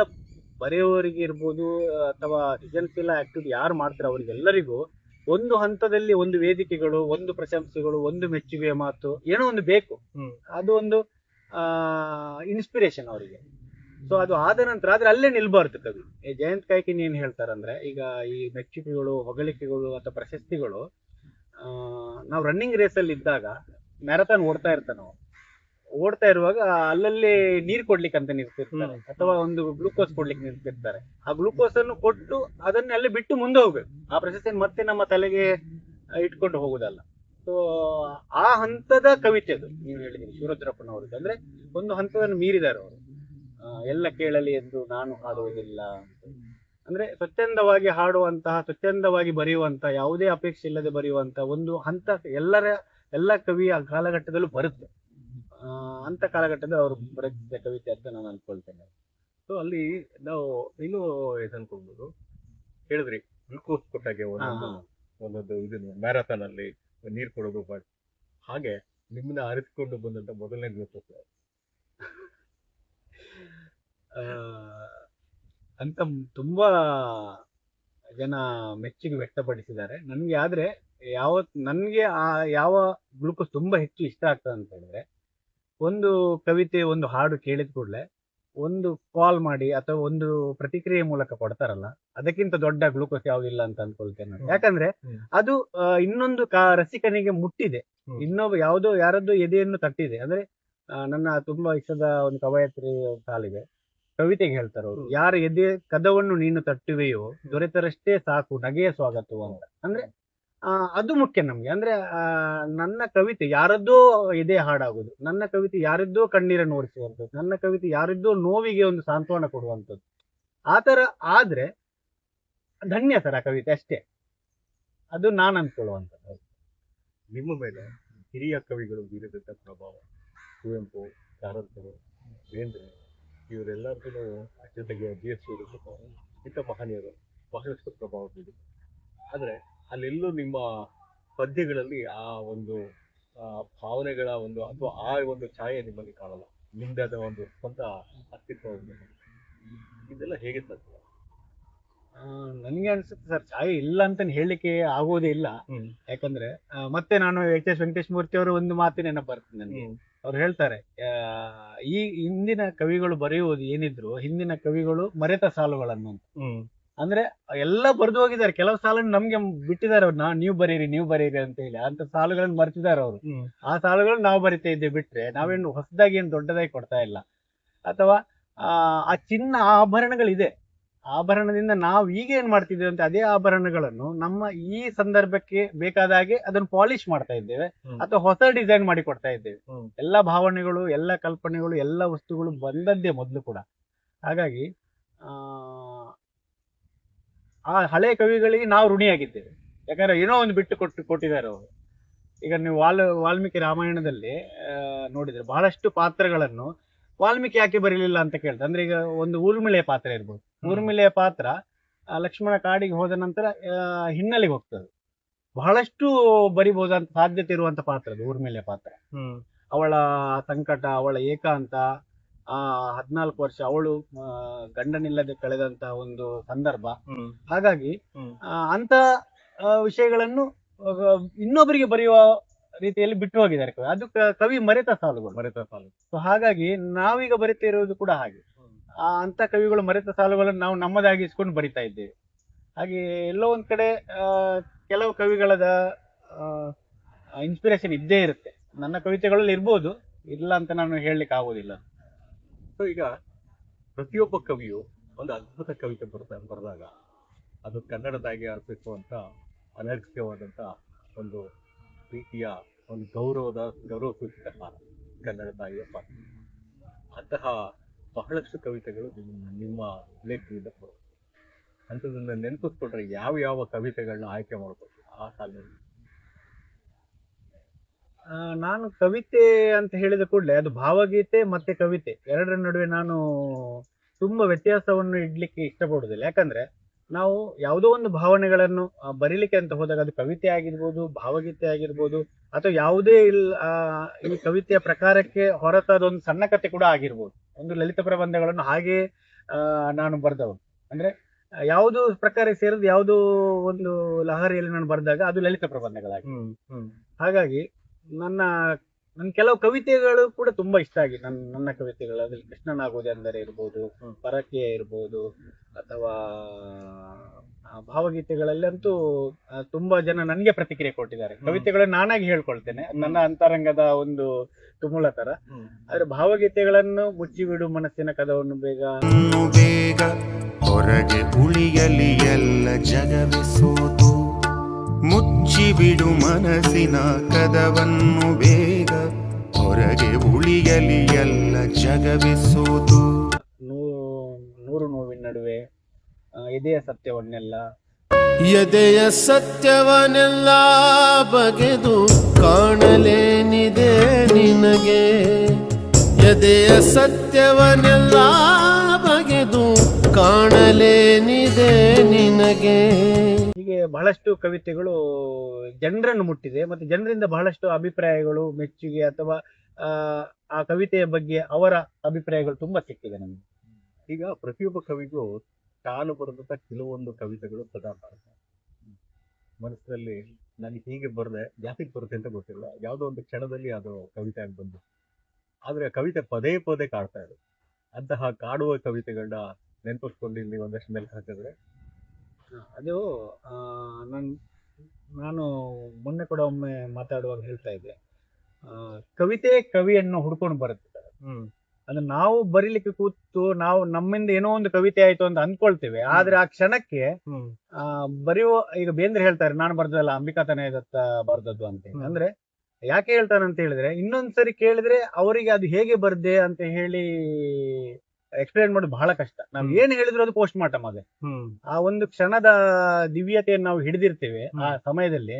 ಬರೆಯುವವರಿಗೆ ಇರ್ಬೋದು ಅಥವಾ ಸೃಜನಶೀಲ ಆಕ್ಟಿವಿಟಿ ಯಾರು ಮಾಡ್ತಾರೆ ಅವರಿಗೆಲ್ಲರಿಗೂ ಒಂದು ಹಂತದಲ್ಲಿ ಒಂದು ವೇದಿಕೆಗಳು, ಒಂದು ಪ್ರಶಂಸೆಗಳು, ಒಂದು ಮೆಚ್ಚುಗೆಯ ಮಾತು ಏನೋ ಒಂದು ಬೇಕು. ಅದು ಒಂದು ಇನ್ಸ್ಪಿರೇಷನ್ ಅವರಿಗೆ. ಸೊ ಅದು ಆದ ನಂತರ ಆದ್ರೆ ಅಲ್ಲೇ ನಿಲ್ಬಾರ್ದು ಕವಿ. ಜಯಂತ್ ಕಾಯ್ಕಿನಿ ಏನ್ ಹೇಳ್ತಾರಂದ್ರೆ, ಈಗ ಈ ಮೆಚ್ಚುಗೆಗಳು, ಹೊಗಳಿಕೆಗಳು ಅಥವಾ ಪ್ರಶಸ್ತಿಗಳು, ನಾವು ರನ್ನಿಂಗ್ ರೇಸ್ ಅಲ್ಲಿ ಇದ್ದಾಗ ಮ್ಯಾರಥಾನ್ ಓಡ್ತಾ ಇರುವಾಗ ಅಲ್ಲಲ್ಲಿ ನೀರು ಕೊಡ್ಲಿಕ್ಕೆ ಅಂತ ನಿಲ್ಸಿರ್ತಾರೆ, ಅಥವಾ ಒಂದು ಗ್ಲೂಕೋಸ್ ಕೊಡ್ಲಿಕ್ಕೆ ನಿಲ್ಸಿರ್ತಾರೆ. ಆ ಗ್ಲೂಕೋಸ್ ಅನ್ನು ಕೊಟ್ಟು ಅದನ್ನ ಅಲ್ಲಿ ಬಿಟ್ಟು ಮುಂದೆ ಹೋಗ್ಬೇಕು. ಆ ಪ್ರಶಸ್ತಿಯನ್ನು ಮತ್ತೆ ನಮ್ಮ ತಲೆಗೆ ಇಟ್ಕೊಂಡು ಹೋಗುದಲ್ಲ. ಸೊ ಸೊ ಆ ಹಂತದ ಕವಿತೆ ಅದು ನೀವು ಹೇಳಿದೀನಿ ಶಿವರುದ್ರಪ್ಪನವ್ರದ್ದು. ಅಂದ್ರೆ ಒಂದು ಹಂತವನ್ನು ಮೀರಿದ್ದಾರೆ ಅವರು. ಎಲ್ಲ ಕೇಳಲಿ ಎಂದು ನಾನು ಹಾಡುವುದಿಲ್ಲ, ಅಂದ್ರೆ ಸ್ವಚ್ಛಂದವಾಗಿ ಹಾಡುವಂತಹ, ಸ್ವಚ್ಛಂದವಾಗಿ ಬರೆಯುವಂತಹ, ಯಾವುದೇ ಅಪೇಕ್ಷೆ ಇಲ್ಲದೆ ಬರೆಯುವಂತ ಒಂದು ಹಂತ ಎಲ್ಲ ಕವಿಯ ಕಾಲಘಟ್ಟದಲ್ಲೂ ಬರುತ್ತೆ. ಅಂತ ಕಾಲಘಟ್ಟದಲ್ಲಿ ಅವರು ಬರೆದಿದ್ದ ಕವಿತೆ ಅಂತ ನಾನು ಅನ್ಕೊಳ್ತೇನೆ. ಸೊ ಅಲ್ಲಿ ನಾವು ಇನ್ನೂ ಇದು ಅನ್ಕೊಳ್ಬೋದು, ಹೇಳಿದ್ರಿ ಗ್ಲೂಕೋಸ್ ಕೊಟ್ಟಾಗೆ ಒಂದೊಂದು ಇದನ್ನು ಮ್ಯಾರಥಾನ್ ಅಲ್ಲಿ ನೀರು ಕೊಡೋದು. ಬಟ್ ಹಾಗೆ ನಿಮ್ಮನ್ನ ಅರಿತುಕೊಂಡು ಬಂದಂತ ಮೊದಲನೇ ಗ್ಲೂಕೋಸ್ ಅಂತ ತುಂಬಾ ಜನ ಮೆಚ್ಚುಗೆ ವ್ಯಕ್ತಪಡಿಸಿದ್ದಾರೆ ನನಗೆ. ಆದ್ರೆ ನನ್ಗೆ ಯಾವ ಗ್ಲೂಕೋಸ್ ತುಂಬಾ ಹೆಚ್ಚು ಇಷ್ಟ ಆಗ್ತದೆ ಅಂತ ಹೇಳಿದ್ರೆ, ಒಂದು ಕವಿತೆ ಒಂದು ಹಾಡು ಕೇಳಿದ ಕೂಡಲೇ ಒಂದು ಕಾಲ್ ಮಾಡಿ ಅಥವಾ ಒಂದು ಪ್ರತಿಕ್ರಿಯೆ ಮೂಲಕ ಕೊಡ್ತಾರಲ್ಲ, ಅದಕ್ಕಿಂತ ದೊಡ್ಡ ಗ್ಲೂಕೋಸ್ ಯಾವುದಿಲ್ಲ ಅಂತ ಅನ್ಕೊಳ್ತೇನೆ ನಾನು. ಯಾಕಂದ್ರೆ ಅದು ಇನ್ನೊಂದು ರಸಿಕನಿಗೆ ಮುಟ್ಟಿದೆ, ಯಾರದ್ದು ಎದೆಯನ್ನು ತಟ್ಟಿದೆ. ಅಂದ್ರೆ ನನ್ನ ತುಂಬಾ ಇಷ್ಟದ ಒಂದು ಕವಯತ್ರಿ ಸಾಲಿದೆ, ಕವಿತೆಗೆ ಹೇಳ್ತಾರೆ ಅವರು, ಯಾರ ಎದೆ ಕದವನ್ನು ನೀನು ತಟ್ಟುವೆಯೋ ದೊರೆತರಷ್ಟೇ ಸಾಕು ನಗೆಯ ಸ್ವಾಗತವು ಅಂತ. ಅಂದ್ರೆ ಅದು ಮುಖ್ಯ ನಮ್ಗೆ. ಅಂದ್ರೆ ನನ್ನ ಕವಿತೆ ಯಾರದ್ದೋ ಎದೆ ಹಾಡಾಗುದು, ನನ್ನ ಕವಿತೆ ಯಾರದ್ದೋ ಕಣ್ಣೀರನ್ನು ಓಡಿಸುವಂಥದ್ದು, ನನ್ನ ಕವಿತೆ ಯಾರದ್ದೋ ನೋವಿಗೆ ಒಂದು ಸಾಂತ್ವನ ಕೊಡುವಂಥದ್ದು. ಆತರ ಆದ್ರೆ ಧನ್ಯ ಸರ್ ಆ ಕವಿತೆ ಅಷ್ಟೇ, ಅದು ನಾನು ಅನ್ಕೊಳ್ಳುವಂಥದ್ದು. ನಿಮ್ಮ ಮೇಲೆ ಹಿರಿಯ ಕವಿಗಳು ಬೀರಿದಂಥ ಪ್ರಭಾವ, ಕುವೆಂಪು, ಕಾರಂತರು, ಬೇಂದ್ರೆ, ಇವರೆಲ್ಲರಿಗೂ ಜೊತೆಗೆ GS ಇಂಥ ಮಹನೀಯರು ಬಹಳಷ್ಟು ಪ್ರಭಾವ ಬೀರಿದೆ. ಆದರೆ ಅಲ್ಲೆಲ್ಲೂ ನಿಮ್ಮ ಪದ್ಯಗಳಲ್ಲಿ ಆ ಒಂದು ಭಾವನೆಗಳ ಒಂದು ಅಥವಾ ಆ ಒಂದು ಛಾಯೆ ನಿಮ್ಮಲ್ಲಿ ಕಾಣಲ್ಲ, ನಿಮ್ಮದಾದ ಒಂದು ಸ್ವಂತ ಅಸ್ತಿತ್ವ. ಇದೆಲ್ಲ ಹೇಗೆ ಸಾಧ್ಯ? ನನಗೆ ಅನ್ಸುತ್ತೆ ಸರ್, ಛಾಯೆ ಇಲ್ಲ ಅಂತ ಹೇಳಲಿಕ್ಕೆ ಆಗೋದೇ ಇಲ್ಲ. ಯಾಕಂದ್ರೆ ಮತ್ತೆ ನಾನು HS ವೆಂಕಟೇಶ್ ಮೂರ್ತಿ ಅವರು ಒಂದು ಮಾತು ನೆನಪು ಬರ್ತದೆ ನನಗೆ. ಅವ್ರು ಹೇಳ್ತಾರೆ, ಈ ಹಿಂದಿನ ಕವಿಗಳು ಬರೆಯುವುದು ಏನಿದ್ರು ಹಿಂದಿನ ಕವಿಗಳು ಮರೆತ ಸಾಲುಗಳನ್ನು ಅಂತ. ಅಂದ್ರೆ ಎಲ್ಲ ಬರೆದು ಹೋಗಿದ್ದಾರೆ, ಕೆಲವು ಸಾಲನ್ನು ನಮ್ಗೆ ಬಿಟ್ಟಿದ್ದಾರೆ ಅವ್ರು, ನೀವು ಬರೀರಿ ಅಂತ ಹೇಳಿ ಅಂತ ಸಾಲುಗಳನ್ನು ಮರೆತಿದ್ದಾರೆ ಅವರು. ಆ ಸಾಲುಗಳನ್ನು ನಾವು ಬರಿತಾ ಇದ್ದೇವೆ ಬಿಟ್ರೆ ನಾವೇನು ಹೊಸದಾಗಿ ಏನು ದೊಡ್ಡದಾಗಿ ಕೊಡ್ತಾ ಇಲ್ಲ. ಅಥವಾ ಆ ಚಿನ್ನ ಆಭರಣಗಳಿದೆ, ಆಭರಣದಿಂದ ನಾವು ಈಗ ಏನ್ ಮಾಡ್ತಿದ್ದೇವೆ ಅಂತ ಅದೇ ಆಭರಣಗಳನ್ನು ನಮ್ಮ ಈ ಸಂದರ್ಭಕ್ಕೆ ಬೇಕಾದ ಹಾಗೆ ಅದನ್ನು ಪಾಲಿಶ್ ಮಾಡ್ತಾ ಇದ್ದೇವೆ ಅಥವಾ ಹೊಸ ಡಿಸೈನ್ ಮಾಡಿ ಕೊಡ್ತಾ ಇದ್ದೇವೆ. ಎಲ್ಲ ಭಾವನೆಗಳು, ಎಲ್ಲ ಕಲ್ಪನೆಗಳು, ಎಲ್ಲ ವಸ್ತುಗಳು ಬಂದದ್ದೇ ಮೊದಲು ಕೂಡ. ಹಾಗಾಗಿ ಆ ಹಳೆ ಕವಿಗಳಿಗೆ ನಾವು ಋಣಿಯಾಗಿದ್ದೇವೆ. ಯಾಕಂದ್ರೆ ಏನೋ ಒಂದು ಬಿಟ್ಟು ಕೊಟ್ಟಿದ್ದಾರೆ ಅವರು. ಈಗ ನೀವು ವಾಲ್ಮೀಕಿ ರಾಮಾಯಣದಲ್ಲಿ ನೋಡಿದ್ರೆ ಬಹಳಷ್ಟು ಪಾತ್ರಗಳನ್ನು ವಾಲ್ಮೀಕಿ ಯಾಕೆ ಬರೀಲಿಲ್ಲ ಅಂತ ಕೇಳ್ತಾರೆ. ಅಂದ್ರೆ ಈಗ ಒಂದು ಊರ್ಮಿಳೆಯ ಪಾತ್ರ ಇರ್ಬೋದು, ಊರ್ಮಿಳೆಯ ಪಾತ್ರ ಲಕ್ಷ್ಮಣ ಕಾಡಿಗೆ ಹೋದ ನಂತರ ಹಿನ್ನೆಲೆಗೆ ಹೋಗ್ತದೆ. ಬಹಳಷ್ಟು ಬರಿಬಹುದಂತ ಸಾಧ್ಯತೆ ಇರುವಂತ ಪಾತ್ರ ಅದು ಊರ್ಮಿಳೆಯ ಪಾತ್ರ. ಅವಳ ಸಂಕಟ, ಅವಳ ಏಕಾಂತ, 14 ವರ್ಷ ಅವಳು ಗಂಡನಿಲ್ಲದೆ ಕಳೆದಂತ ಒಂದು ಸಂದರ್ಭ. ಹಾಗಾಗಿ ಅಂತ ವಿಷಯಗಳನ್ನು ಇನ್ನೊಬ್ಬರಿಗೆ ಬರೆಯುವ ರೀತಿಯಲ್ಲಿ ಬಿಟ್ಟು ಹೋಗಿದ್ದಾರೆ ಕವಿ. ಅದು ಕವಿ ಮರೆತ ಸಾಲುಗಳು. ಸೊ ಹಾಗಾಗಿ ನಾವೀಗ ಬರಿತಾ ಇರುವುದು ಕೂಡ ಹಾಗೆ. ಅಂತ ಕವಿಗಳು ಮರೆತ ಸಾಲುಗಳನ್ನು ನಾವು ನಮ್ಮದಾಗಿಸ್ಕೊಂಡು ಬರಿತಾ ಇದ್ದೇವೆ. ಹಾಗೆ ಎಲ್ಲೋ ಒಂದ್ ಕಡೆ ಕೆಲವು ಕವಿಗಳದ ಇನ್ಸ್ಪಿರೇಷನ್ ಇದ್ದೇ ಇರುತ್ತೆ, ನನ್ನ ಕವಿತೆಗಳಲ್ಲಿ ಇರ್ಬೋದು, ಇಲ್ಲ ಅಂತ ನಾನು ಹೇಳಲಿಕ್ಕೆ ಆಗೋದಿಲ್ಲ. ಸೊ ಈಗ ಪ್ರತಿಯೊಬ್ಬ ಕವಿಯು ಒಂದು ಅದ್ಭುತ ಕವಿತೆ ಬರೆದಾಗ ಅದು ಕನ್ನಡದಾಗಿ ಅರ್ಪಿಸುವಂತ ಅನರ್ಘ್ಯವಾದಂತ ಒಂದು ಪ್ರೀತಿಯ ಒಂದು ಗೌರವ ಸೂಚಿತ ಕನ್ನಡ ತಾಯಿಯ ಪಾತ್ರ. ಅಂತಹ ಬಹಳಷ್ಟು ಕವಿತೆಗಳು ನಿಮ್ಮ ಲೇಖನದಿಂದ ಬರುತ್ತೆ. ಅಂಥದನ್ನ ನೆನಪಿಸ್ಕೊಂಡ್ರೆ ಯಾವ ಕವಿತೆಗಳನ್ನ ಆಯ್ಕೆ ಮಾಡ್ಬೋದು ಆ ಸಾಲಿನಲ್ಲಿ? ನಾನು ಕವಿತೆ ಅಂತ ಹೇಳಿದ ಕೂಡಲೇ ಅದು ಭಾವಗೀತೆ ಮತ್ತೆ ಕವಿತೆ ಎರಡರ ನಡುವೆ ನಾನು ತುಂಬಾ ವ್ಯತ್ಯಾಸವನ್ನು ಇಡ್ಲಿಕ್ಕೆ ಇಷ್ಟಪಡುವುದಿಲ್ಲ. ಯಾಕಂದ್ರೆ ನಾವು ಯಾವುದೋ ಒಂದು ಭಾವನೆಗಳನ್ನು ಬರೀಲಿಕ್ಕೆ ಅಂತ ಹೋದಾಗ ಅದು ಕವಿತೆ ಆಗಿರ್ಬೋದು, ಭಾವಗೀತೆ ಆಗಿರ್ಬೋದು, ಅಥವಾ ಯಾವುದೇ ಈ ಕವಿತೆಯ ಪ್ರಕಾರಕ್ಕೆ ಹೊರತಾದ ಒಂದು ಸಣ್ಣ ಕಥೆ ಕೂಡ ಆಗಿರ್ಬೋದು. ಒಂದು ಲಲಿತ ಪ್ರಬಂಧಗಳನ್ನು ಹಾಗೆ ನಾನು ಬರೆದವನು. ಅಂದ್ರೆ ಯಾವುದು ಪ್ರಕಾರಕ್ಕೆ ಸೇರಿದ ಯಾವುದೋ ಒಂದು ಲಹರಿಯಲ್ಲಿ ನಾನು ಬರೆದಾಗ ಅದು ಲಲಿತ ಪ್ರಬಂಧಗಳಾಗಿ. ಹಾಗಾಗಿ ನನ್ನ ಕೆಲವು ಕವಿತೆಗಳು ಕೂಡ ತುಂಬಾ ಇಷ್ಟ ಆಗಿ ನನ್ನ ಕವಿತೆಗಳು, ಅದ್ರಲ್ಲಿ ಕೃಷ್ಣನಾಗುವುದೇ ಅಂದರೆ ಇರ್ಬೋದು, ಪರಕೀಯ ಇರ್ಬೋದು, ಅಥವಾ ಭಾವಗೀತೆಗಳಲ್ಲಂತೂ ತುಂಬಾ ಜನ ನನಗೆ ಪ್ರತಿಕ್ರಿಯೆ ಕೊಟ್ಟಿದ್ದಾರೆ. ಕವಿತೆಗಳನ್ನು ನಾನಾಗಿ ಹೇಳ್ಕೊಳ್ತೇನೆ, ನನ್ನ ಅಂತರಂಗದ ಒಂದು ತುಮುಲ ತರ. ಆದ್ರೆ ಭಾವಗೀತೆಗಳನ್ನು ಮುಚ್ಚಿಬಿಡು ಮನಸ್ಸಿನ ಕದವನ್ನು ಬೇಗ ಹೊರಗೆ ಉಳಿಯಲಿ ಎಲ್ಲ ಜಗವೇ ಸೋತು ಮುಚ್ಚಿಬಿಡು ಮನಸ್ಸಿನ ಕದವನ್ನು ಬೇಗ, ಹೊರಗೆ ಉಳಿಯಲಿ ಎಲ್ಲ ಜಗವಿಸೋದು. ನೂರು ನೋವಿನ ನಡುವೆ, ಎದೆಯ ಸತ್ಯವನ್ನೆಲ್ಲ, ಎದೆಯ ಸತ್ಯವನೆಲ್ಲ ಬಗೆದು ಕಾಣಲೇನಿದೆ ನಿನಗೆ, ಎದೆಯ ಸತ್ಯವನೆಲ್ಲ ಬಗೆದು ಕಾಣಲೇನಿದೆ ನಿನಗೆ. ಹೀಗೆ ಬಹಳಷ್ಟು ಕವಿತೆಗಳು ಜನರನ್ನು ಮುಟ್ಟಿದೆ ಮತ್ತು ಜನರಿಂದ ಬಹಳಷ್ಟು ಅಭಿಪ್ರಾಯಗಳು, ಮೆಚ್ಚುಗೆ ಅಥವಾ ಆ ಕವಿತೆಯ ಬಗ್ಗೆ ಅವರ ಅಭಿಪ್ರಾಯಗಳು ತುಂಬಾ ಸಿಕ್ಕಿದೆ ನಮಗೆ. ಈಗ ಪ್ರತಿಯೊಬ್ಬ ಕವಿಗೂ ತಾನು ಬರೆದಂತ ಕೆಲವೊಂದು ಕವಿತೆಗಳು ಸದಾ ಮನಸ್ಸಿನಲ್ಲಿ ನನಗೆ ಹೀಗೆ ಬರದೆ ಯಾತಿಗೆ ಬರುತ್ತೆ ಅಂತ ಗೊತ್ತಿಲ್ಲ, ಯಾವುದೋ ಒಂದು ಕ್ಷಣದಲ್ಲಿ ಅದು ಕವಿತೆ ಆಗಿ ಬಂದು, ಆದ್ರೆ ಆ ಕವಿತೆ ಪದೇ ಪದೇ ಕಾಡ್ತಾ ಇದೆ. ಅಂತಹ ಕಾಡುವ ಕವಿತೆಗಳನ್ನ ನೆನಪಿಸ್ಕೊಂಡು ಇಲ್ಲಿ ಒಂದಷ್ಟು ಮೇಲೆ ಹಾಕಿದ್ರೆ ಅದು ನಾನು ಮೊನ್ನೆ ಕೂಡ ಒಮ್ಮೆ ಮಾತಾಡುವಾಗ ಹೇಳ್ತಾ ಇದ್ದೆ, ಕವಿತೆ ಕವಿಯನ್ನು ಹುಡ್ಕೊಂಡು ಬರುತ್ತೆ. ಅದು ನಾವು ಬರೀಲಿಕ್ಕೆ ಕೂತು ನಾವು ನಮ್ಮಿಂದ ಏನೋ ಒಂದು ಕವಿತೆ ಆಯ್ತು ಅಂತ ಅಂದ್ಕೊಳ್ತೇವೆ, ಆದ್ರೆ ಆ ಕ್ಷಣಕ್ಕೆ ಬರೆಯುವ, ಈಗ ಬೇಂದ್ರೆ ಹೇಳ್ತಾರೆ ನಾನು ಬರ್ದಲ್ಲ ಅಂಬಿಕಾ ತನಯದತ್ತ ಬರ್ದದ್ದು ಅಂತ ಹೇಳಿ. ಅಂದ್ರೆ ಯಾಕೆ ಹೇಳ್ತಾನಂತ ಹೇಳಿದ್ರೆ, ಇನ್ನೊಂದ್ಸರಿ ಕೇಳಿದ್ರೆ ಅವರಿಗೆ ಅದು ಹೇಗೆ ಬರ್ದೆ ಅಂತ ಹೇಳಿ ಎಕ್ಸ್ಪ್ಲೇನ್ ಮಾಡೋದು ಬಹಳ ಕಷ್ಟ. ನಾವು ಏನ್ ಹೇಳಿದ್ರು ಅದು ಪೋಸ್ಟ್ ಮಾರ್ಟಮ್ ಅದೇ. ಆ ಒಂದು ಕ್ಷಣದ ದಿವ್ಯತೆಯನ್ನು ನಾವು ಹಿಡಿದಿರ್ತೇವೆ ಆ ಸಮಯದಲ್ಲಿ.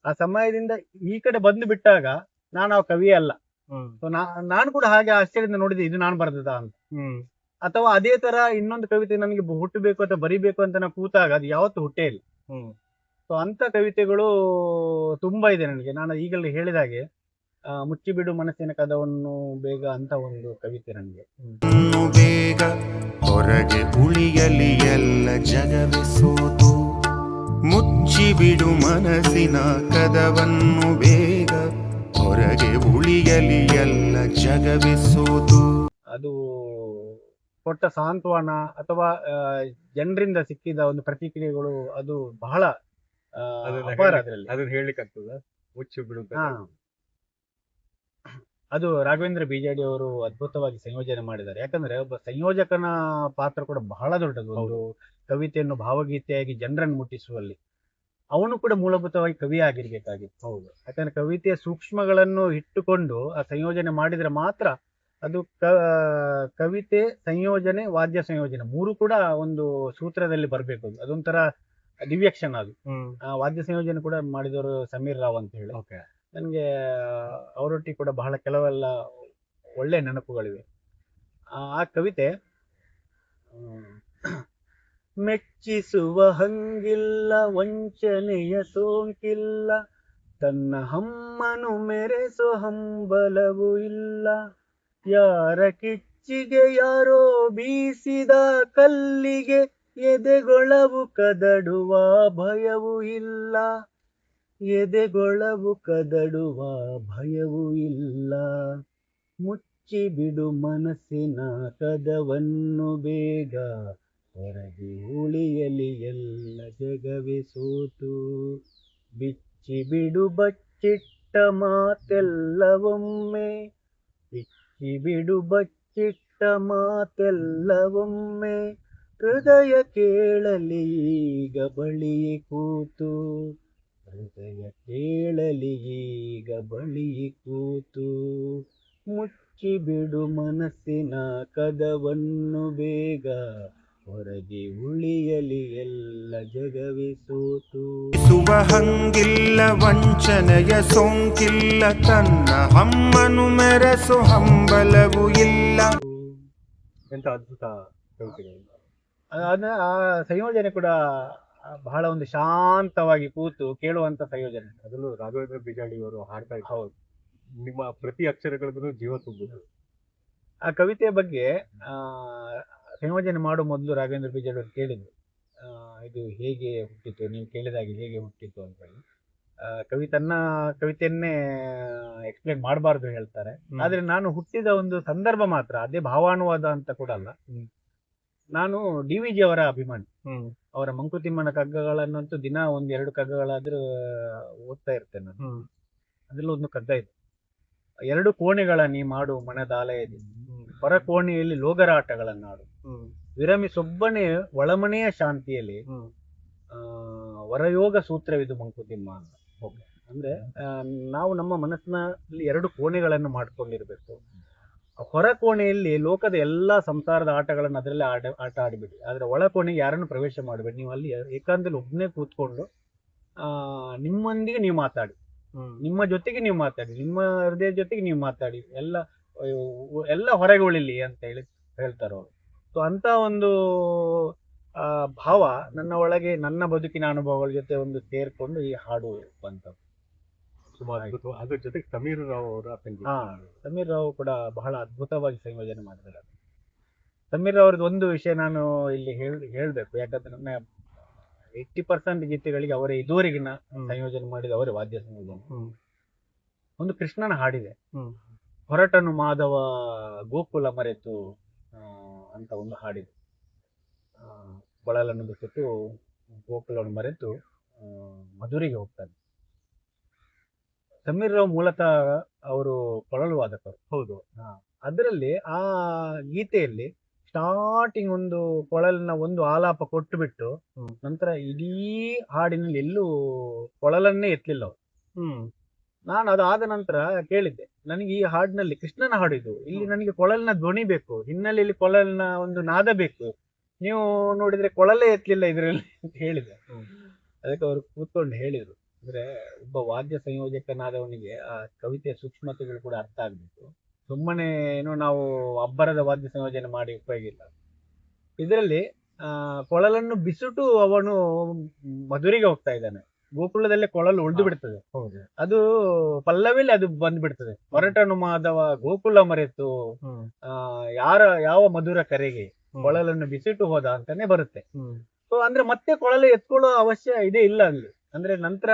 ಆ ಸಮಯದಿಂದ ಈ ಕಡೆ ಬಂದು ಬಿಟ್ಟಾಗ ನಾನು ಆ ಕವಿಯೇ ಅಲ್ಲ. ಸೊ ನಾನು ಕೂಡ ಹಾಗೆ ಆಶ್ಚರ್ಯದಿಂದ ನೋಡಿದೆ, ಇದು ನಾನು ಬರ್ದದ ಅಂತ. ಅಥವಾ ಅದೇ ತರ ಇನ್ನೊಂದು ಕವಿತೆ ನನಗೆ ಹುಟ್ಟಬೇಕು ಅಥವಾ ಬರಿಬೇಕು ಅಂತ ನಾವು ಕೂತಾಗ ಅದು ಯಾವತ್ತೂ ಹುಟ್ಟೇ ಇಲ್ಲ. ಸೊ ಅಂತ ಕವಿತೆಗಳು ತುಂಬಾ ಇದೆ ನನಗೆ. ನಾನು ಈಗಲೇ ಹೇಳಿದಾಗೆ ಮುಚ್ಚಿಬಿಡು ಮನಸ್ಸಿನ ಕದವನ್ನು ಬೇಗ ಅಂತ ಒಂದು ಕವಿತೆ ನನಗೆ. ಬೇಗ ಹೊರಗೆ ಉಳಿಯಲಿ ಎಲ್ಲ ಜಗವಿಸೋದು, ಮುಚ್ಚಿಬಿಡು ಮನಸ್ಸಿನ ಕದವನ್ನು ಬೇಗ, ಹೊರಗೆ ಉಳಿಯಲಿ ಎಲ್ಲ ಜಗವಿಸೋದು. ಅದು ಕೊಟ್ಟ ಸಾಂತ್ವನ ಅಥವಾ ಜನರಿಂದ ಸಿಕ್ಕಿದ ಒಂದು ಪ್ರತಿಕ್ರಿಯೆಗಳು ಅದು ಬಹಳ ಅಪಾರ. ಅದರಲ್ಲಿ ಅದನ್ನ ಹೇಳಲಿಕ್ಕಾಗ್ತದ ಮುಚ್ಚಿ ಬಿಡು. ಅದು ರಾಘವೇಂದ್ರ ಬಿಜಾಡಿ ಅವರು ಅದ್ಭುತವಾಗಿ ಸಂಯೋಜನೆ ಮಾಡಿದ್ದಾರೆ. ಯಾಕಂದ್ರೆ ಒಬ್ಬ ಸಂಯೋಜಕನ ಪಾತ್ರ ಕೂಡ ಬಹಳ ದೊಡ್ಡದು. ಒಂದು ಕವಿತೆಯನ್ನು ಭಾವಗೀತೆಯಾಗಿ ಜನರನ್ನು ಮುಟ್ಟಿಸುವಲ್ಲಿ ಅವನು ಕೂಡ ಮೂಲಭೂತವಾಗಿ ಕವಿ ಆಗಿರ್ಬೇಕಾಗಿತ್ತು. ಹೌದು, ಯಾಕಂದ್ರೆ ಕವಿತೆಯ ಸೂಕ್ಷ್ಮಗಳನ್ನು ಇಟ್ಟುಕೊಂಡು ಆ ಸಂಯೋಜನೆ ಮಾಡಿದ್ರೆ ಮಾತ್ರ ಅದು ಕವಿತೆ, ಸಂಯೋಜನೆ, ವಾದ್ಯ ಸಂಯೋಜನೆ ಮೂರು ಕೂಡ ಒಂದು ಸೂತ್ರದಲ್ಲಿ ಬರ್ಬೇಕು. ಅದೊಂಥರ ದಿವ್ಯಕ್ಷಣ ಅದು. ವಾದ್ಯ ಸಂಯೋಜನೆ ಕೂಡ ಮಾಡಿದವರು ಸಮೀರ್ ರಾವ್ ಅಂತ ಹೇಳಿ. ನನಗೆ ಅವರೊಟ್ಟಿಗೆ ಕೂಡ ಬಹಳ ಕೆಲವೆಲ್ಲ ಒಳ್ಳೆ ನೆನಪುಗಳಿವೆ. ಆ ಕವಿತೆ ಮೆಚ್ಚಿಸುವ ಹಂಗಿಲ್ಲ, ವಂಚನೆಯ ಸೋಂಕಿಲ್ಲ, ತನ್ನ ಹಮ್ಮನು ಮೆರೆಸೋ ಹಂಬಲವೂ ಇಲ್ಲ, ಯಾರ ಕಿಚ್ಚಿಗೆ ಯಾರೋ ಬೀಸಿದ ಕಲ್ಲಿಗೆ ಎದೆಗೊಳವು ಕದಡುವ ಭಯವೂ ಇಲ್ಲ, ಎದೆಗೊಳವು ಕದಡುವ ಭಯವೂ ಇಲ್ಲ, ಮುಚ್ಚಿಬಿಡು ಮನಸ್ಸಿನ ಕದವನ್ನು ಬೇಗ, ಹೊರಗೆ ಉಳಿಯಲಿ ಎಲ್ಲ ಜಗವೇ ಸೋತು, ಬಿಚ್ಚಿಬಿಡು ಬಚ್ಚಿಟ್ಟ ಮಾತೆಲ್ಲವೊಮ್ಮೆ, ಬಿಚ್ಚಿಬಿಡು ಬಚ್ಚಿಟ್ಟ ಮಾತೆಲ್ಲವೊಮ್ಮೆ, ಹೃದಯ ಕೇಳಲಿ ಈಗ ಬಳಿಯೇ ಕೂತು, ಹೃದಯ ಕೇಳಲಿ ಈಗ ಬಳಿಯೇ ಕೂತು, ಮುಚ್ಚಿಬಿಡು ಮನಸ್ಸಿನ ಕದವನ್ನು ಬೇಗ, ಹೊರಗೆ ಉಳಿಯಲಿ ಎಲ್ಲ ಜಗವೇ ಸೋತು. ಸುವ ಹಂಗಿಲ್ಲ, ವಂಚನೆಯ ಸೋಂಕಿಲ್ಲ, ತನ್ನ ಹಮ್ಮನು ಮೆರೆಸು ಹಂಬಲವೂ ಇಲ್ಲ. ಎಂತ ಅದ್ಭುತ ಕವಿತೆಗಳು. ಆ ಸಂಯೋಜನೆ ಕೂಡ ಬಹಳ ಒಂದು ಶಾಂತವಾಗಿ ಕೂತು ಕೇಳುವಂತ ಸಂಯೋಜನೆ. ಅದರಲ್ಲೂ ರಾಘವೇಂದ್ರ ಬಿಜಾಡಿ ಅವರು ಹಾಡ್ತಾ ಇದ್ರು. ಹೌದು, ನಿಮ್ಮ ಪ್ರತಿ ಅಕ್ಷರಗಳಿಗೂ ಜೀವ ತುಂಬುದು. ಆ ಕವಿತೆಯ ಬಗ್ಗೆ ಸಂಯೋಜನೆ ಮಾಡುವ ಮೊದಲು ರಾಘವೇಂದ್ರ ಬಿಜಾಡಿ ಅವರು ಕೇಳಿದ್ರು, ಇದು ಹೇಗೆ ಹುಟ್ಟಿತು, ನೀವು ಕೇಳಿದಾಗೆ ಹೇಗೆ ಹುಟ್ಟಿತು ಅಂತ ಹೇಳಿ. ತನ್ನ ಕವಿತೆಯನ್ನೇ ಎಕ್ಸ್ಪ್ಲೇನ್ ಮಾಡಬಾರ್ದು ಹೇಳ್ತಾರೆ. ಆದ್ರೆ ನಾನು ಹುಟ್ಟಿದ ಒಂದು ಸಂದರ್ಭ ಮಾತ್ರ, ಅದೇ ಭಾವಾನುವಾದ ಅಂತ ಕೂಡ ಅಲ್ಲ. ನಾನು DVG ಅವರ ಅಭಿಮಾನಿ. ಅವರ ಮಂಕುತಿಮ್ಮನ ಕಗ್ಗಗಳನ್ನಂತೂ ದಿನ 1-2 ಕಗ್ಗಗಳಾದ್ರೂ ಓದ್ತಾ ಇರ್ತೇನೆ ನಾನು. ಅದ್ರಲ್ಲಿ ಒಂದು ಕಗ್ಗ ಇದೆ, 2 ಕೋಣೆಗಳ ನೀ ಮಾಡು ಮನದಾಲಯದಿಂದ, ಹೊರ ಕೋಣೆಯಲ್ಲಿ ಲೋಗರಾಟಗಳನ್ನಾಡು, ವಿರಮಿಸೊಬ್ಬನೇ ಒಳಮನೆಯ ಶಾಂತಿಯಲ್ಲಿ, ವರಯೋಗ ಸೂತ್ರವಿದು ಮಂಕುತಿಮ್ಮ ಅಂತ. ಅಂದ್ರೆ ನಾವು ನಮ್ಮ ಮನಸ್ಸಿನಲ್ಲಿ ಎರಡು ಕೋಣೆಗಳನ್ನು ಮಾಡ್ಕೊಂಡಿರ್ಬೇಕು. ಹೊರ ಕೋಣೆಯಲ್ಲಿ ಲೋಕದ ಎಲ್ಲಾ ಸಂಸಾರದ ಆಟಗಳನ್ನು ಅದರಲ್ಲೇ ಆಟ ಆಡಿಬಿಡಿ. ಆದ್ರೆ ಒಳ ಕೋಣೆಗೆ ಯಾರನ್ನು ಪ್ರವೇಶ ಮಾಡಬೇಡಿ. ನೀವು ಅಲ್ಲಿ ಏಕಾಂತದಲ್ಲಿ ಒಬ್ಬನೇ ಕೂತ್ಕೊಂಡು ನಿಮ್ಮೊಂದಿಗೆ ನೀವು ಮಾತಾಡಿ, ನಿಮ್ಮ ಜೊತೆಗೆ ನೀವು ಮಾತಾಡಿ, ನಿಮ್ಮ ಹೃದಯ ಜೊತೆಗೆ ನೀವು ಮಾತಾಡಿ, ಎಲ್ಲ ಹೊರಗೆ ಉಳಿಲಿ ಅಂತ ಹೇಳ್ತಾರೆ ಅವರು. ಸೊ ಅಂತ ಒಂದು ಭಾವ ನನ್ನ ಒಳಗೆ, ನನ್ನ ಬದುಕಿನ ಅನುಭವಗಳ ಜೊತೆ ಒಂದು ಸೇರ್ಕೊಂಡು ಈ ಹಾಡು ಬಂತದ್ದು. ತುಂಬಾ ಅದ್ಭುತ. ಅದ್ರ ಜೊತೆಗೆ ಸಮೀರ್ ರಾವ್ ಅವರ ಸಂಗೀತ. ಸಮೀರ್ ರಾವ್ ಕೂಡ ಬಹಳ ಅದ್ಭುತವಾಗಿ ಸಂಯೋಜನೆ ಮಾಡಿದ್ದಾರೆ. ಸಮೀರ್ ರಾವ್ ಅವ್ರದ್ದು ಒಂದು ವಿಷಯ ನಾನು ಇಲ್ಲಿ ಹೇಳ್ಬೇಕು. ಯಾಕಂದ್ರೆ ನನ್ನ 80% ಗೀತೆಗಳಿಗೆ ಅವರೇ ಇದುವರೆಗಿನ ಸಂಯೋಜನೆ ಮಾಡಿದ ಅವರೇ ವಾದ್ಯ ಸಂಯೋಜನೆ. ಒಂದು ಕೃಷ್ಣನ ಹಾಡಿದೆ, ಹೊರಟನು ಮಾಧವ ಗೋಕುಲ ಮರೆತು ಅಂತ ಒಂದು ಹಾಡಿದೆ. ಬಳಲನ್ನು ಬಿಟ್ಟು ಗೋಕುಲವನ್ನು ಮರೆತು ಮಧುರಿಗೆ ಹೋಗ್ತಾನೆ. ಸಮೀರ್ ರಾವ್ ಮೂಲತಃ ಅವರು ಕೊಳಲು ವಾದಕರು. ಹೌದು. ಅದರಲ್ಲಿ ಆ ಗೀತೆಯಲ್ಲಿ ಸ್ಟಾರ್ಟಿಂಗ್ ಒಂದು ಕೊಳಲಿನ ಒಂದು ಆಲಾಪ ಕೊಟ್ಟು ಬಿಟ್ಟು ನಂತರ ಇಡೀ ಹಾಡಿನಲ್ಲಿ ಎಲ್ಲೂ ಕೊಳಲನ್ನೇ ಎತ್ತಲಿಲ್ಲ ಅವರು. ನಾನು ಅದಾದ ನಂತರ ಕೇಳಿದ್ದೆ, ನನಗೆ ಈ ಹಾಡಿನಲ್ಲಿ ಕೃಷ್ಣನ ಹಾಡಿದ್ದು, ಇಲ್ಲಿ ನನಗೆ ಕೊಳಲಿನ ಧ್ವನಿ ಬೇಕು, ಹಿನ್ನೆಲೆಯಲ್ಲಿ ಕೊಳಲಿನ ಒಂದು ನಾದ ಬೇಕು, ನೀವು ನೋಡಿದ್ರೆ ಕೊಳಲೇ ಎತ್ತಲಿಲ್ಲ ಇದರಲ್ಲಿ ಅಂತ ಹೇಳಿದೆ. ಅದಕ್ಕೆ ಅವರು ಕೂತ್ಕೊಂಡು ಹೇಳಿದ್ರು, ಅಂದ್ರೆ ಒಬ್ಬ ವಾದ್ಯ ಸಂಯೋಜಕನಾದವನಿಗೆ ಆ ಕವಿತೆಯ ಸೂಕ್ಷ್ಮತೆಗಳು ಕೂಡ ಅರ್ಥ ಆಗ್ಬೇಕು. ಸುಮ್ಮನೆ ಏನೋ ನಾವು ಅಬ್ಬರದ ವಾದ್ಯ ಸಂಯೋಜನೆ ಮಾಡಿ ಉಪಯೋಗ ಇಲ್ಲ. ಇದರಲ್ಲಿ ಕೊಳಲನ್ನು ಬಿಸುಟು ಅವನು ಮಧುರಿಗೆ ಹೋಗ್ತಾ ಇದ್ದಾನೆ. ಗೋಕುಲದಲ್ಲೇ ಕೊಳಲು ಉಳಿದು ಬಿಡ್ತದೆ, ಅದು ಪಲ್ಲವಿಯಲ್ಲಿ ಅದು ಬಂದ್ಬಿಡ್ತದೆ. ಹೊರಟನು ಮಾಧವ ಗೋಕುಲ ಮರೆತು ಯಾವ ಮಧುರ ಕರೆಗೆ ಕೊಳಲನ್ನು ಬಿಸಿಟು ಹೋದ ಅಂತಾನೆ ಬರುತ್ತೆ. ಸೊ ಅಂದ್ರೆ ಮತ್ತೆ ಕೊಳಲು ಎತ್ಕೊಳ್ಳೋ ಅವಶ್ಯ ಇದೆ ಇಲ್ಲ ಅಲ್ಲಿ. ಅಂದ್ರೆ ನಂತರ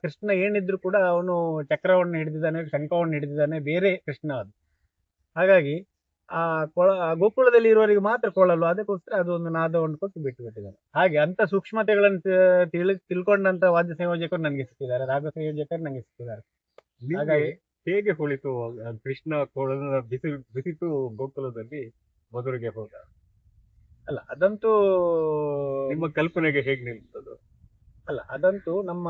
ಕೃಷ್ಣ ಏನಿದ್ರು ಕೂಡ ಅವನು ಚಕ್ರವನ್ನು ಹಿಡಿದಿದ್ದಾನೆ, ಶಂಖವನ್ನು ಹಿಡಿದಿದ್ದಾನೆ, ಬೇರೆ ಕೃಷ್ಣ ಅದು. ಹಾಗಾಗಿ ಆ ಗೋಕುಲದಲ್ಲಿ ಇರುವವರಿಗೆ ಮಾತ್ರ ಕೊಳಲು, ಅದಕ್ಕೋಸ್ಕರ ಅದೊಂದು ನಾದವನ್ನು ಕೊಟ್ಟು ಬಿಟ್ಟು ಬಿಟ್ಟಿದ್ದಾನೆ. ಹಾಗೆ ಅಂತ ಸೂಕ್ಷ್ಮತೆಗಳನ್ನು ತಿಳ್ಕೊಂಡಂತ ವಾದ್ಯ ಸಂಯೋಜಕರು ನನಗೆ ಸಿಕ್ಕಿದ್ದಾರೆ, ರಾಗ ಸಂಯೋಜಕರು ನನಗೆ ಸಿಕ್ಕಿದ್ದಾರೆ. ಹಾಗಾಗಿ ಹೇಗೆ ಹೊಳಿತು ಕೃಷ್ಣ ಕೊಳಲನ್ನ ಬಿಸಿಟ್ಟು ಗೋಕುಲದಲ್ಲಿ ಮಧುರಿಗೆ ಹೋದ? ಅಲ್ಲ ಅದಂತೂ ನಿಮ್ಮ ಕಲ್ಪನೆಗೆ ಹೇಗೆ ನಿಲ್ತದ? ಅಲ್ಲ ಅದಂತೂ ನಮ್ಮ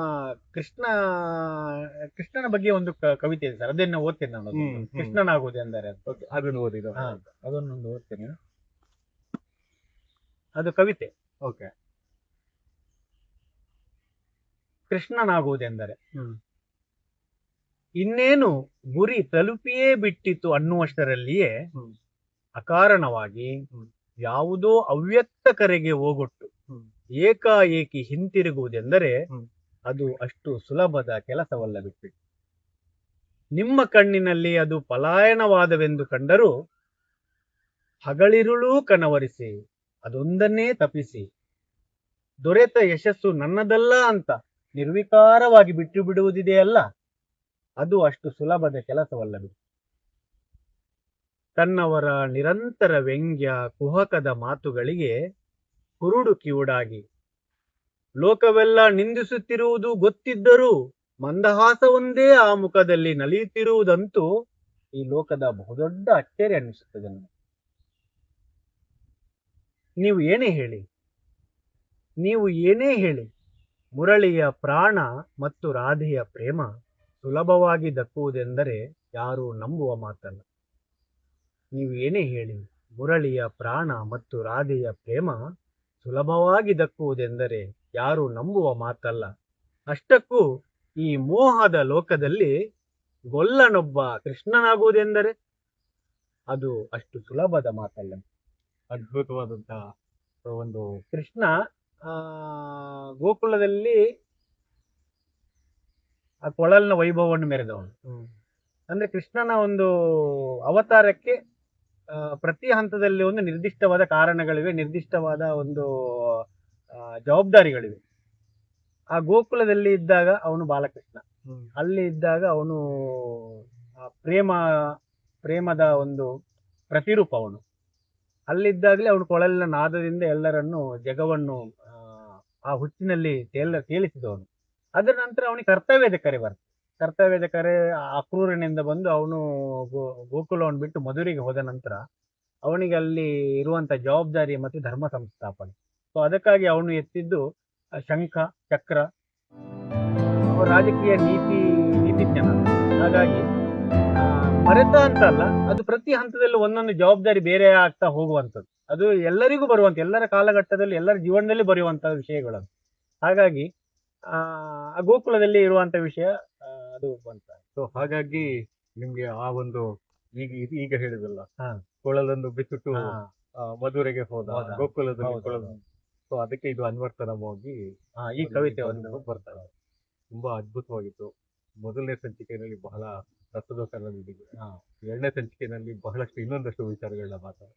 ಕೃಷ್ಣನ ಬಗ್ಗೆ ಒಂದು ಕವಿತೆ ಇದೆ ಸರ್, ಅದನ್ನ ಓದ್ತೇನೆ ನಾನು. ಕೃಷ್ಣನಾಗುವುದು ಎಂದರೆ ಅದನ್ನು ಓದಿದ ಅದನ್ನೊಂದು ಓದ್ತೇನೆ. ಅದು ಕವಿತೆ. ಓಕೆ. ಕೃಷ್ಣನಾಗುವುದೆಂದರೆ ಇನ್ನೇನು ಗುರಿ ತಲುಪಿಯೇ ಬಿಟ್ಟಿತು ಅನ್ನುವಷ್ಟರಲ್ಲಿಯೇ ಅಕಾರಣವಾಗಿ ಯಾವುದೋ ಅವ್ಯಕ್ತ ಕರೆಗೆ ಹೋಗೊಟ್ಟು ಏಕಾಏಕಿ ಹಿಂತಿರುಗುವುದೆಂದರೆ ಅದು ಅಷ್ಟು ಸುಲಭದ ಕೆಲಸವಲ್ಲ ಬಿಟ್ಟು. ನಿಮ್ಮ ಕಣ್ಣಿನಲ್ಲಿ ಅದು ಪಲಾಯನವಾದವೆಂದು ಕಂಡರೂ ಹಗಳಿರುಳೂ ಕನವರಿಸಿ ಅದೊಂದನ್ನೇ ತಪ್ಪಿಸಿ ದೊರೆತ ಯಶಸ್ಸು ನನ್ನದಲ್ಲ ಅಂತ ನಿರ್ವಿಕಾರವಾಗಿ ಬಿಟ್ಟು ಬಿಡುವುದಿದೆಯಲ್ಲ, ಅದು ಅಷ್ಟು ಸುಲಭದ ಕೆಲಸವಲ್ಲ ಬಿಟ್ಟು. ತನ್ನವರ ನಿರಂತರ ವ್ಯಂಗ್ಯ ಕುಹಕದ ಮಾತುಗಳಿಗೆ ಕುರುಡು ಕಿವುಡಾಗಿ ಲೋಕವೆಲ್ಲ ನಿಂದಿಸುತ್ತಿರುವುದು ಗೊತ್ತಿದ್ದರೂ ಮಂದಹಾಸವೊಂದೇ ಆ ಮುಖದಲ್ಲಿ ನಲಿಯುತ್ತಿರುವುದಂತೂ ಈ ಲೋಕದ ಬಹುದೊಡ್ಡ ಅಚ್ಚರಿ ಅನ್ನಿಸುತ್ತದೆ ನನಗೆ. ನೀವು ಏನೇ ಹೇಳಿ ಮುರಳಿಯ ಪ್ರಾಣ ಮತ್ತು ರಾಧೆಯ ಪ್ರೇಮ ಸುಲಭವಾಗಿ ದಕ್ಕುವುದೆಂದರೆ ಯಾರೂ ನಂಬುವ ಮಾತಲ್ಲ. ನೀವು ಏನೇ ಹೇಳಿ ಮುರಳಿಯ ಪ್ರಾಣ ಮತ್ತು ರಾಧೆಯ ಪ್ರೇಮ ಸುಲಭವಾಗಿ ದಕ್ಕುವುದೆಂದರೆ ಯಾರೂ ನಂಬುವ ಮಾತಲ್ಲ. ಅಷ್ಟಕ್ಕೂ ಈ ಮೋಹದ ಲೋಕದಲ್ಲಿ ಗೊಲ್ಲನೊಬ್ಬ ಕೃಷ್ಣನಾಗುವುದೆಂದರೆ ಅದು ಅಷ್ಟು ಸುಲಭದ ಮಾತಲ್ಲ. ಅದ್ಭುತವಾದಂತಹ ಒಂದು ಕೃಷ್ಣ ಗೋಕುಲದಲ್ಲಿ ಆ ಕೊಳಲಿನ ವೈಭವವನ್ನು ಮೆರೆದವನು. ಅಂದ್ರೆ ಕೃಷ್ಣನ ಒಂದು ಅವತಾರಕ್ಕೆ ಪ್ರತಿ ಹಂತದಲ್ಲಿ ಒಂದು ನಿರ್ದಿಷ್ಟವಾದ ಕಾರಣಗಳಿವೆ, ನಿರ್ದಿಷ್ಟವಾದ ಒಂದು ಜವಾಬ್ದಾರಿಗಳಿವೆ. ಆ ಗೋಕುಲದಲ್ಲಿ ಇದ್ದಾಗ ಅವನು ಬಾಲಕೃಷ್ಣ, ಅಲ್ಲಿ ಇದ್ದಾಗ ಅವನು ಪ್ರೇಮದ ಒಂದು ಪ್ರತಿರೂಪ. ಅವನು ಅಲ್ಲಿದ್ದಾಗಲೇ ಅವನು ಕೊಳಲಿನ ನಾದದಿಂದ ಎಲ್ಲರನ್ನು ಜಗವನ್ನು ಆ ಹುಚ್ಚಿನಲ್ಲಿ ತೇಲಿಸಿದವನು. ಅದರ ನಂತರ ಅವನಿಗೆ ಕರ್ತವ್ಯದ ಕರೆ ಬರ್ತದೆ. ಕರ್ತವ್ಯದ ಕರೆ ಅಕ್ರೂರನಿಂದ ಬಂದು ಅವನು ಗೋಕುಲವನ್ನು ಬಿಟ್ಟು ಮಧುರಿಗೆ ಹೋದ ನಂತರ ಅವನಿಗೆ ಅಲ್ಲಿ ಇರುವಂತ ಜವಾಬ್ದಾರಿ ಮತ್ತು ಧರ್ಮ ಸಂಸ್ಥಾಪನೆ. ಸೊ ಅದಕ್ಕಾಗಿ ಅವನು ಎತ್ತಿದ್ದು ಶಂಖ ಚಕ್ರ, ಅವ್ರ ರಾಜಕೀಯ ನೀತಿಜ್ಞನ. ಹಾಗಾಗಿ ಮರೆತ ಅಂತಲ್ಲ, ಅದು ಪ್ರತಿ ಹಂತದಲ್ಲೂ ಒಂದೊಂದು ಜವಾಬ್ದಾರಿ ಬೇರೆ ಆಗ್ತಾ ಹೋಗುವಂಥದ್ದು. ಅದು ಎಲ್ಲರಿಗೂ ಬರುವಂತ, ಎಲ್ಲರ ಕಾಲಘಟ್ಟದಲ್ಲಿ ಎಲ್ಲರ ಜೀವನದಲ್ಲಿ ಬರುವಂತಹ ವಿಷಯಗಳು. ಹಾಗಾಗಿ ಆ ಗೋಕುಲದಲ್ಲಿ ಇರುವಂತ ವಿಷಯ ಅದು ಬಂತ. ಸೊ ಹಾಗಾಗಿ ನಿಮ್ಗೆ ಆ ಒಂದು ಈಗ ಹೇಳಿದಲ್ಲ, ಹಾ. ಕೊಳಲನ್ನು ಬಿಟ್ಟು ಮಧುರೆಗೆ ಹೋದ, ಹೌದಾ? ಗೋಕುಲದಲ್ಲಿ ಹೌದು. ಕೊಳಲು. ಸೊ ಅದಕ್ಕೆ ಇದು ಅನ್ವರ್ಥನವಾಗಿ ಈ ಕವಿತೆ ಒಂದು ಬರ್ತಾರೆ. ತುಂಬಾ ಅದ್ಭುತವಾಗಿತ್ತು. ಮೊದಲನೇ ಸಂಚಿಕೆಯಲ್ಲಿ ಬಹಳ ರಸದೋಷ ನೀಡಿದೆ. ಎರಡನೇ ಸಂಚಿಕೆಯಲ್ಲಿ ಬಹಳಷ್ಟು ಇನ್ನೊಂದಷ್ಟು ವಿಚಾರಗಳನ್ನ ಮಾತಾಡ